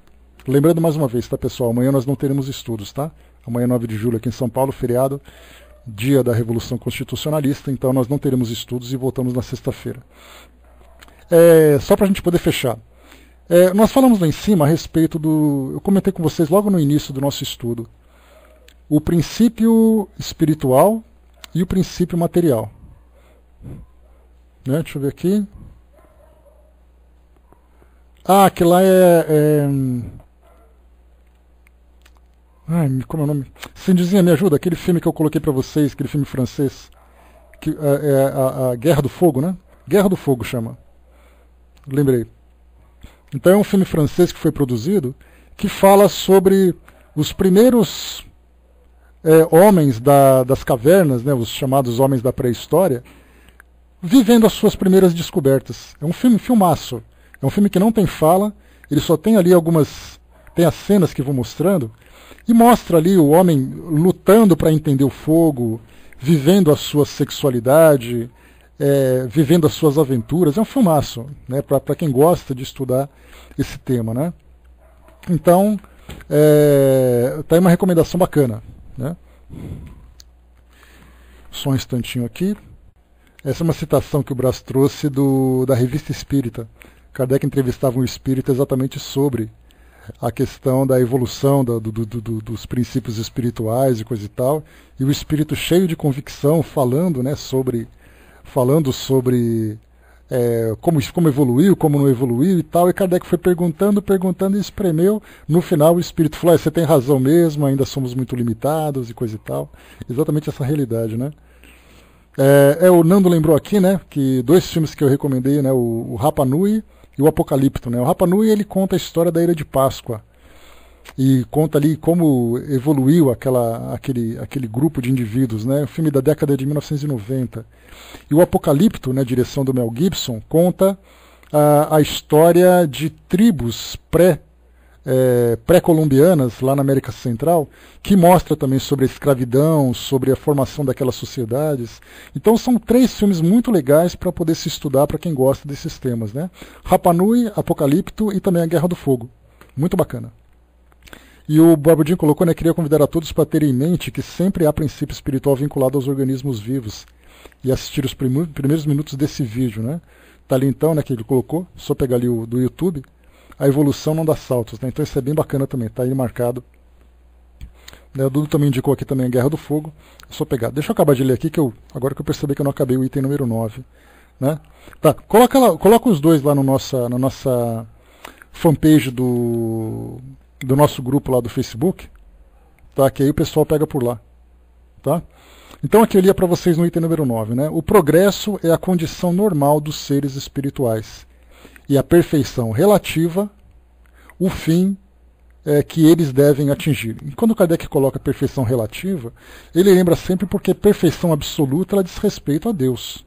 lembrando mais uma vez, tá pessoal, amanhã nós não teremos estudos, tá? Amanhã 9 de julho aqui em São Paulo, feriado, dia da Revolução Constitucionalista, então nós não teremos estudos e voltamos na sexta-feira. Só para a gente poder fechar. Nós falamos lá em cima a respeito do... Eu comentei com vocês logo no início do nosso estudo. O princípio espiritual e o princípio material. Deixa eu ver aqui. Aquele lá como é o nome? Cindizinha, me ajuda. Aquele filme que eu coloquei para vocês, aquele filme francês. Que, a Guerra do Fogo, né? Guerra do Fogo chama. Lembrei. Então é um filme francês que foi produzido que fala sobre os primeiros homens das cavernas, né, os chamados homens da pré-história, vivendo as suas primeiras descobertas. É um filmaço. É um filme que não tem fala, ele só tem ali tem as cenas que vão mostrando, e mostra ali o homem lutando para entender o fogo, vivendo a sua sexualidade, vivendo as suas aventuras. É um filmaço, né, para quem gosta de estudar esse tema, né? Então, tá aí uma recomendação bacana, né? Só um instantinho aqui. Essa é uma citação que o Brás trouxe da Revista Espírita. Kardec entrevistava um espírita exatamente sobre a questão da evolução dos princípios espirituais e coisa e tal, e o espírito cheio de convicção falando, né, sobre como evoluiu, como não evoluiu e tal, e Kardec foi perguntando e espremeu. No final o espírito falou: você tem razão mesmo, ainda somos muito limitados e coisa e tal. Exatamente essa realidade, né? O Nando lembrou aqui, né, que 2 filmes que eu recomendei, né, o Rapa Nui e o Apocalipto, né? O Rapa Nui, ele conta a história da Ilha de Páscoa e conta ali como evoluiu aquele grupo de indivíduos, né? O filme da década de 1990. E o Apocalipto, né, direção do Mel Gibson, conta a história de tribos pré-colombianas lá na América Central, que mostra também sobre a escravidão, sobre a formação daquelas sociedades. Então são 3 filmes muito legais para poder se estudar para quem gosta desses temas, né? Rapa Nui, Apocalipto e também a Guerra do Fogo. Muito bacana. E o Barbudinho colocou, né, queria convidar a todos para terem em mente que sempre há princípio espiritual vinculado aos organismos vivos e assistir os primeiros minutos desse vídeo, né? Tá ali então, né, que ele colocou, só pegar ali do YouTube. A evolução não dá saltos, né? Então isso é bem bacana também, tá aí marcado. O Dudu também indicou aqui também a Guerra do Fogo. É só pegar. Deixa eu acabar de ler aqui, agora que eu percebi que eu não acabei o item número 9. Né? Tá, coloca os 2 lá na nossa fanpage do nosso grupo lá do Facebook, tá? Que aí o pessoal pega por lá. Tá? Então aqui eu lia para vocês no item número 9. Né? O progresso é a condição normal dos seres espirituais. E a perfeição relativa, o fim que eles devem atingir. E quando Kardec coloca perfeição relativa, ele lembra sempre porque perfeição absoluta ela diz respeito a Deus.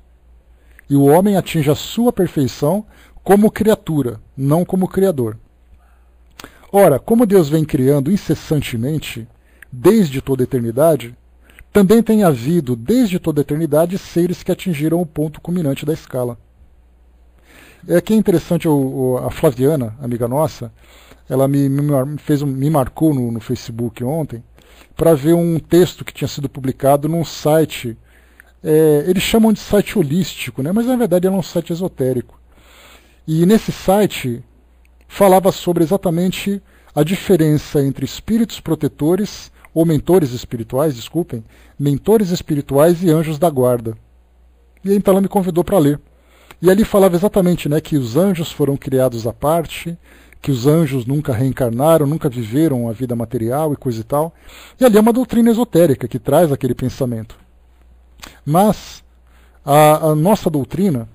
E o homem atinge a sua perfeição como criatura, não como criador. Ora, como Deus vem criando incessantemente, desde toda a eternidade, também tem havido, desde toda a eternidade, seres que atingiram o ponto culminante da escala. Que é interessante, a Flaviana, amiga nossa, ela me marcou no Facebook ontem para ver um texto que tinha sido publicado num site, eles chamam de site holístico, né? Mas na verdade era um site esotérico. E nesse site falava sobre exatamente a diferença entre espíritos protetores, ou mentores espirituais, desculpem, mentores espirituais e anjos da guarda. E então ela me convidou para ler. E ali falava exatamente, né, que os anjos foram criados à parte, que os anjos nunca reencarnaram, nunca viveram a vida material e coisa e tal. E ali é uma doutrina esotérica que traz aquele pensamento. Mas a nossa doutrina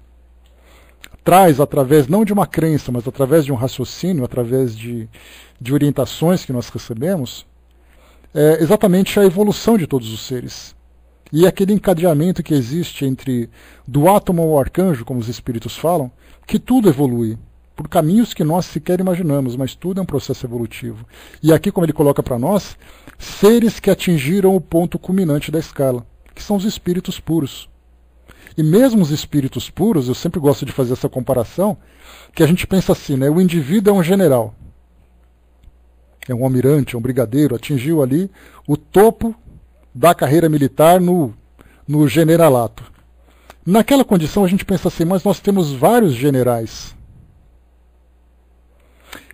traz, através não de uma crença, mas através de um raciocínio, através de orientações que nós recebemos, exatamente a evolução de todos os seres. E aquele encadeamento que existe entre do átomo ao arcanjo, como os espíritos falam, que tudo evolui, por caminhos que nós sequer imaginamos, mas tudo é um processo evolutivo. E aqui, como ele coloca para nós, seres que atingiram o ponto culminante da escala, que são os espíritos puros. E mesmo os espíritos puros, eu sempre gosto de fazer essa comparação, que a gente pensa assim, né? O indivíduo é um general, é um almirante, é um brigadeiro, atingiu ali o topo da carreira militar no generalato. Naquela condição a gente pensa assim, mas nós temos vários generais.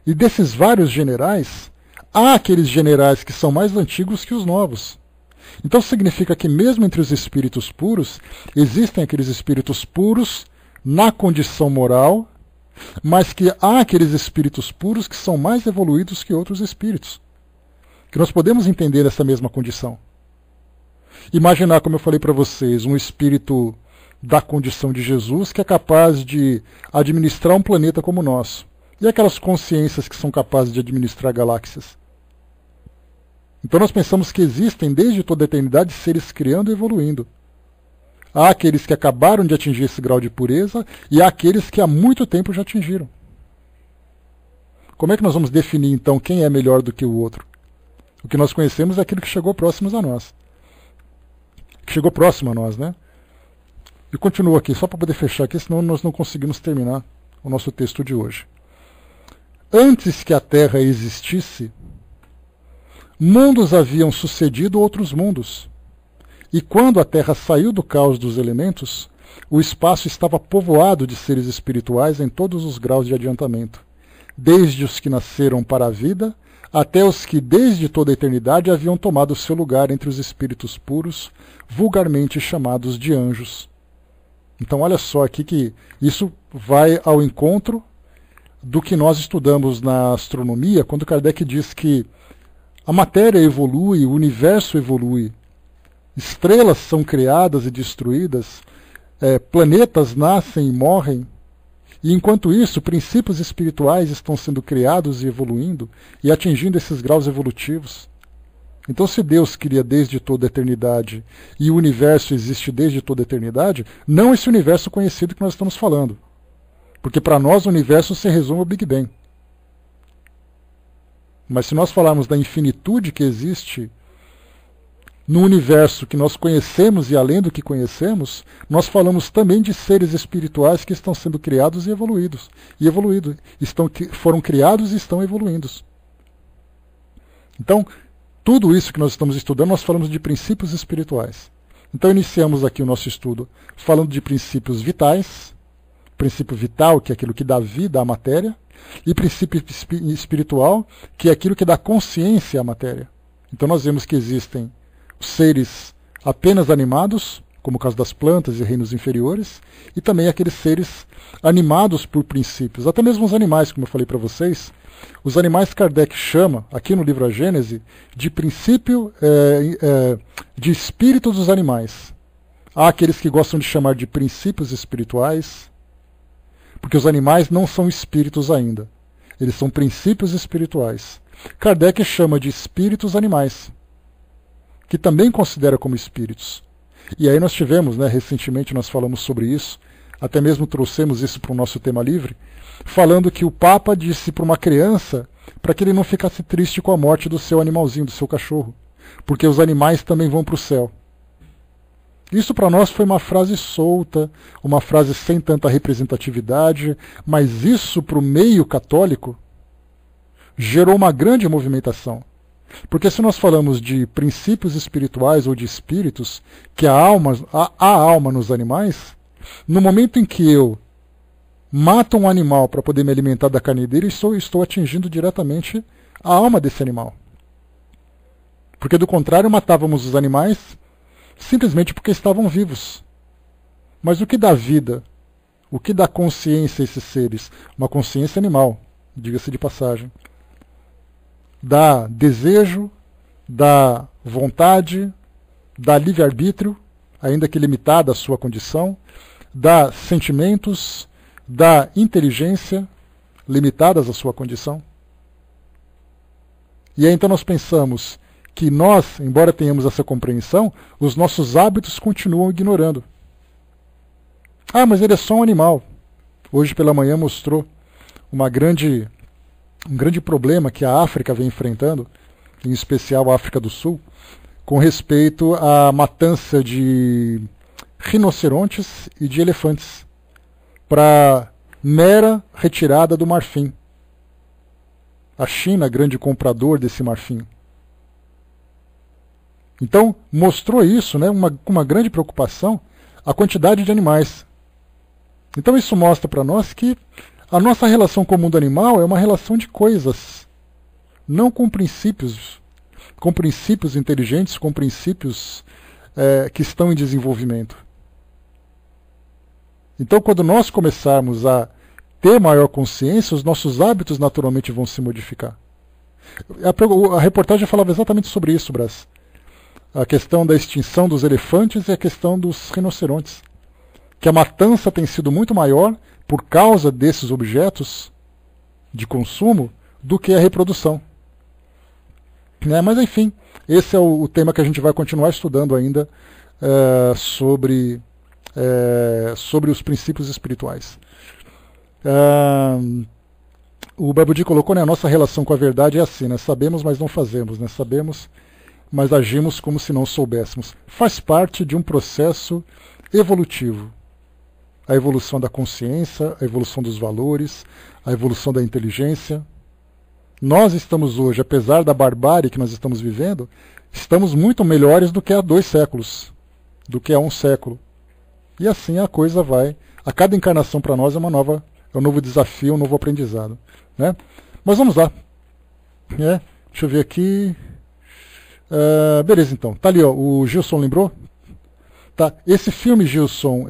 E desses vários generais, há aqueles generais que são mais antigos que os novos. Então significa que mesmo entre os espíritos puros, existem aqueles espíritos puros na condição moral, mas que há aqueles espíritos puros que são mais evoluídos que outros espíritos. Que nós podemos entender essa mesma condição. Imaginar, como eu falei para vocês, um espírito da condição de Jesus que é capaz de administrar um planeta como o nosso. E aquelas consciências que são capazes de administrar galáxias. Então nós pensamos que existem desde toda a eternidade seres criando e evoluindo. Há aqueles que acabaram de atingir esse grau de pureza e há aqueles que há muito tempo já atingiram. Como é que nós vamos definir então quem é melhor do que o outro? O que nós conhecemos é aquilo que chegou próximo a nós. Que chegou próximo a nós, né? E continuo aqui, só para poder fechar aqui, senão nós não conseguimos terminar o nosso texto de hoje. Antes que a Terra existisse, mundos haviam sucedido outros mundos. E quando a Terra saiu do caos dos elementos, o espaço estava povoado de seres espirituais em todos os graus de adiantamento, desde os que nasceram para a vida, até os que desde toda a eternidade haviam tomado seu lugar entre os espíritos puros, vulgarmente chamados de anjos. Então olha só aqui que isso vai ao encontro do que nós estudamos na astronomia, quando Kardec diz que a matéria evolui, o universo evolui, estrelas são criadas e destruídas, planetas nascem e morrem, e enquanto isso, princípios espirituais estão sendo criados e evoluindo, e atingindo esses graus evolutivos. Então, se Deus cria desde toda a eternidade, e o universo existe desde toda a eternidade, não esse universo conhecido que nós estamos falando. Porque para nós o universo se resume ao Big Bang. Mas se nós falarmos da infinitude que existe no universo que nós conhecemos e além do que conhecemos, nós falamos também de seres espirituais que estão sendo criados e evoluídos. Foram criados e estão evoluindo. Então, tudo isso que nós estamos estudando, nós falamos de princípios espirituais. Então iniciamos aqui o nosso estudo falando de princípios vitais, princípio vital, que é aquilo que dá vida à matéria, e princípio espiritual, que é aquilo que dá consciência à matéria. Então nós vemos que existem seres apenas animados, como o caso das plantas e reinos inferiores, e também aqueles seres animados por princípios. Até mesmo os animais, como eu falei para vocês, os animais Kardec chama, aqui no livro A Gênese, de princípio de espírito dos animais. Há aqueles que gostam de chamar de princípios espirituais, porque os animais não são espíritos ainda. Eles são princípios espirituais. Kardec chama de espíritos animais, que também considera como espíritos. E aí nós tivemos, recentemente nós falamos sobre isso, até mesmo trouxemos isso para o nosso tema livre, falando que o Papa disse para uma criança para que ele não ficasse triste com a morte do seu animalzinho, do seu cachorro, porque os animais também vão para o céu. Isso para nós foi uma frase solta, uma frase sem tanta representatividade, mas isso para o meio católico gerou uma grande movimentação. Porque se nós falamos de princípios espirituais ou de espíritos, que há alma nos animais, no momento em que eu mato um animal para poder me alimentar da carne dele, estou atingindo diretamente a alma desse animal. Porque do contrário, matávamos os animais simplesmente porque estavam vivos. Mas o que dá vida, o que dá consciência a esses seres? Uma consciência animal, diga-se de passagem. Dá desejo, dá vontade, dá livre-arbítrio ainda que limitada à sua condição, dá sentimentos, dá inteligência, limitadas à sua condição. E aí então nós pensamos que nós, embora tenhamos essa compreensão, os nossos hábitos continuam ignorando. Ah, mas ele é só um animal. Hoje pela manhã mostrou um grande problema que a África vem enfrentando, em especial a África do Sul, com respeito à matança de rinocerontes e de elefantes para mera retirada do marfim. A China, grande comprador desse marfim. Então, mostrou isso, né, uma grande preocupação, a quantidade de animais. Então isso mostra para nós que a nossa relação com o mundo animal é uma relação de coisas, não com princípios inteligentes, com princípios que estão em desenvolvimento. Então, quando nós começarmos a ter maior consciência, os nossos hábitos naturalmente vão se modificar. A reportagem falava exatamente sobre isso, Brás. A questão da extinção dos elefantes e a questão dos rinocerontes. Que a matança tem sido muito maior por causa desses objetos de consumo do que a reprodução. Mas enfim, esse é o tema que a gente vai continuar estudando ainda sobre os princípios espirituais. O Babudi colocou, né, a nossa relação com a verdade é assim, né, sabemos, mas não fazemos, né, sabemos, mas agimos como se não soubéssemos. Faz parte de um processo evolutivo. A evolução da consciência, a evolução dos valores, a evolução da inteligência. Nós estamos hoje, apesar da barbárie que nós estamos vivendo, estamos muito melhores do que há 2 séculos, do que há 1 século. E assim a coisa vai. A cada encarnação para nós é um novo desafio, um novo aprendizado. Né? Mas vamos lá. Deixa eu ver aqui. Beleza, então. Tá ali, ó, o Gilson lembrou? Tá. Esse filme, Gilson,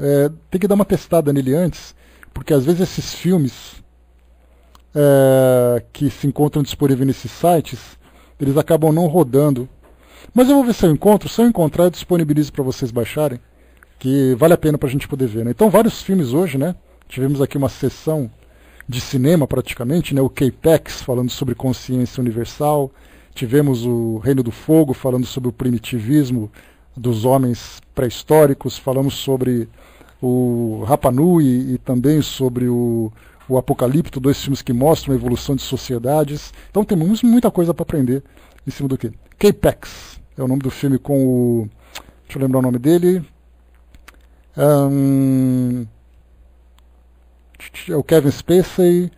tem que dar uma testada nele antes, porque às vezes esses filmes que se encontram disponíveis nesses sites, eles acabam não rodando. Mas eu vou ver se eu encontro. Se eu encontrar, eu disponibilizo para vocês baixarem, que vale a pena para a gente poder ver. Né? Então, vários filmes hoje, né? Tivemos aqui uma sessão de cinema praticamente, né? O K-Pax falando sobre consciência universal. Tivemos o Reino do Fogo falando sobre o primitivismo dos homens pré-históricos. Falamos sobre o Rapa Nui e também sobre o Apocalipto, 2 filmes que mostram a evolução de sociedades. Então temos muita coisa para aprender em cima do quê? K-Pax é o nome do filme com o... Deixa eu lembrar o nome dele. É o Kevin Spacey.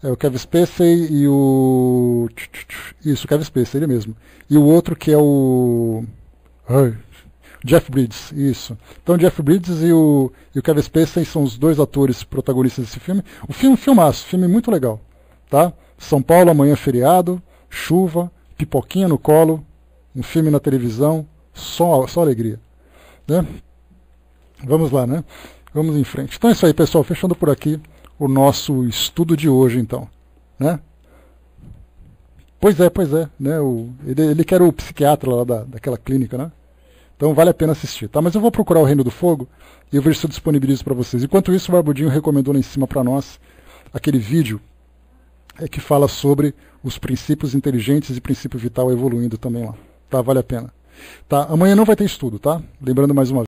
É o Kevin Spacey e o... Isso, o Kevin Spacey, ele mesmo. E o outro que é o... Jeff Bridges, isso. Então Jeff Bridges e o Kevin Spacey são os 2 atores protagonistas desse filme. O filme é um filmaço, filme muito legal. Tá? São Paulo, amanhã feriado, chuva, pipoquinha no colo, um filme na televisão, só alegria. Né? Vamos lá, né? Vamos em frente. Então é isso aí, pessoal. Fechando por aqui o nosso estudo de hoje, então. Né? Pois é. Né? Ele que era o psiquiatra lá daquela clínica, né? Então vale a pena assistir, tá? Mas eu vou procurar o Reino do Fogo e eu vejo se eu disponibilizo para vocês. Enquanto isso, o Barbudinho recomendou lá em cima para nós aquele vídeo que fala sobre os princípios inteligentes e princípio vital evoluindo também lá. Tá? Vale a pena. Tá? Amanhã não vai ter estudo, tá? Lembrando mais uma vez.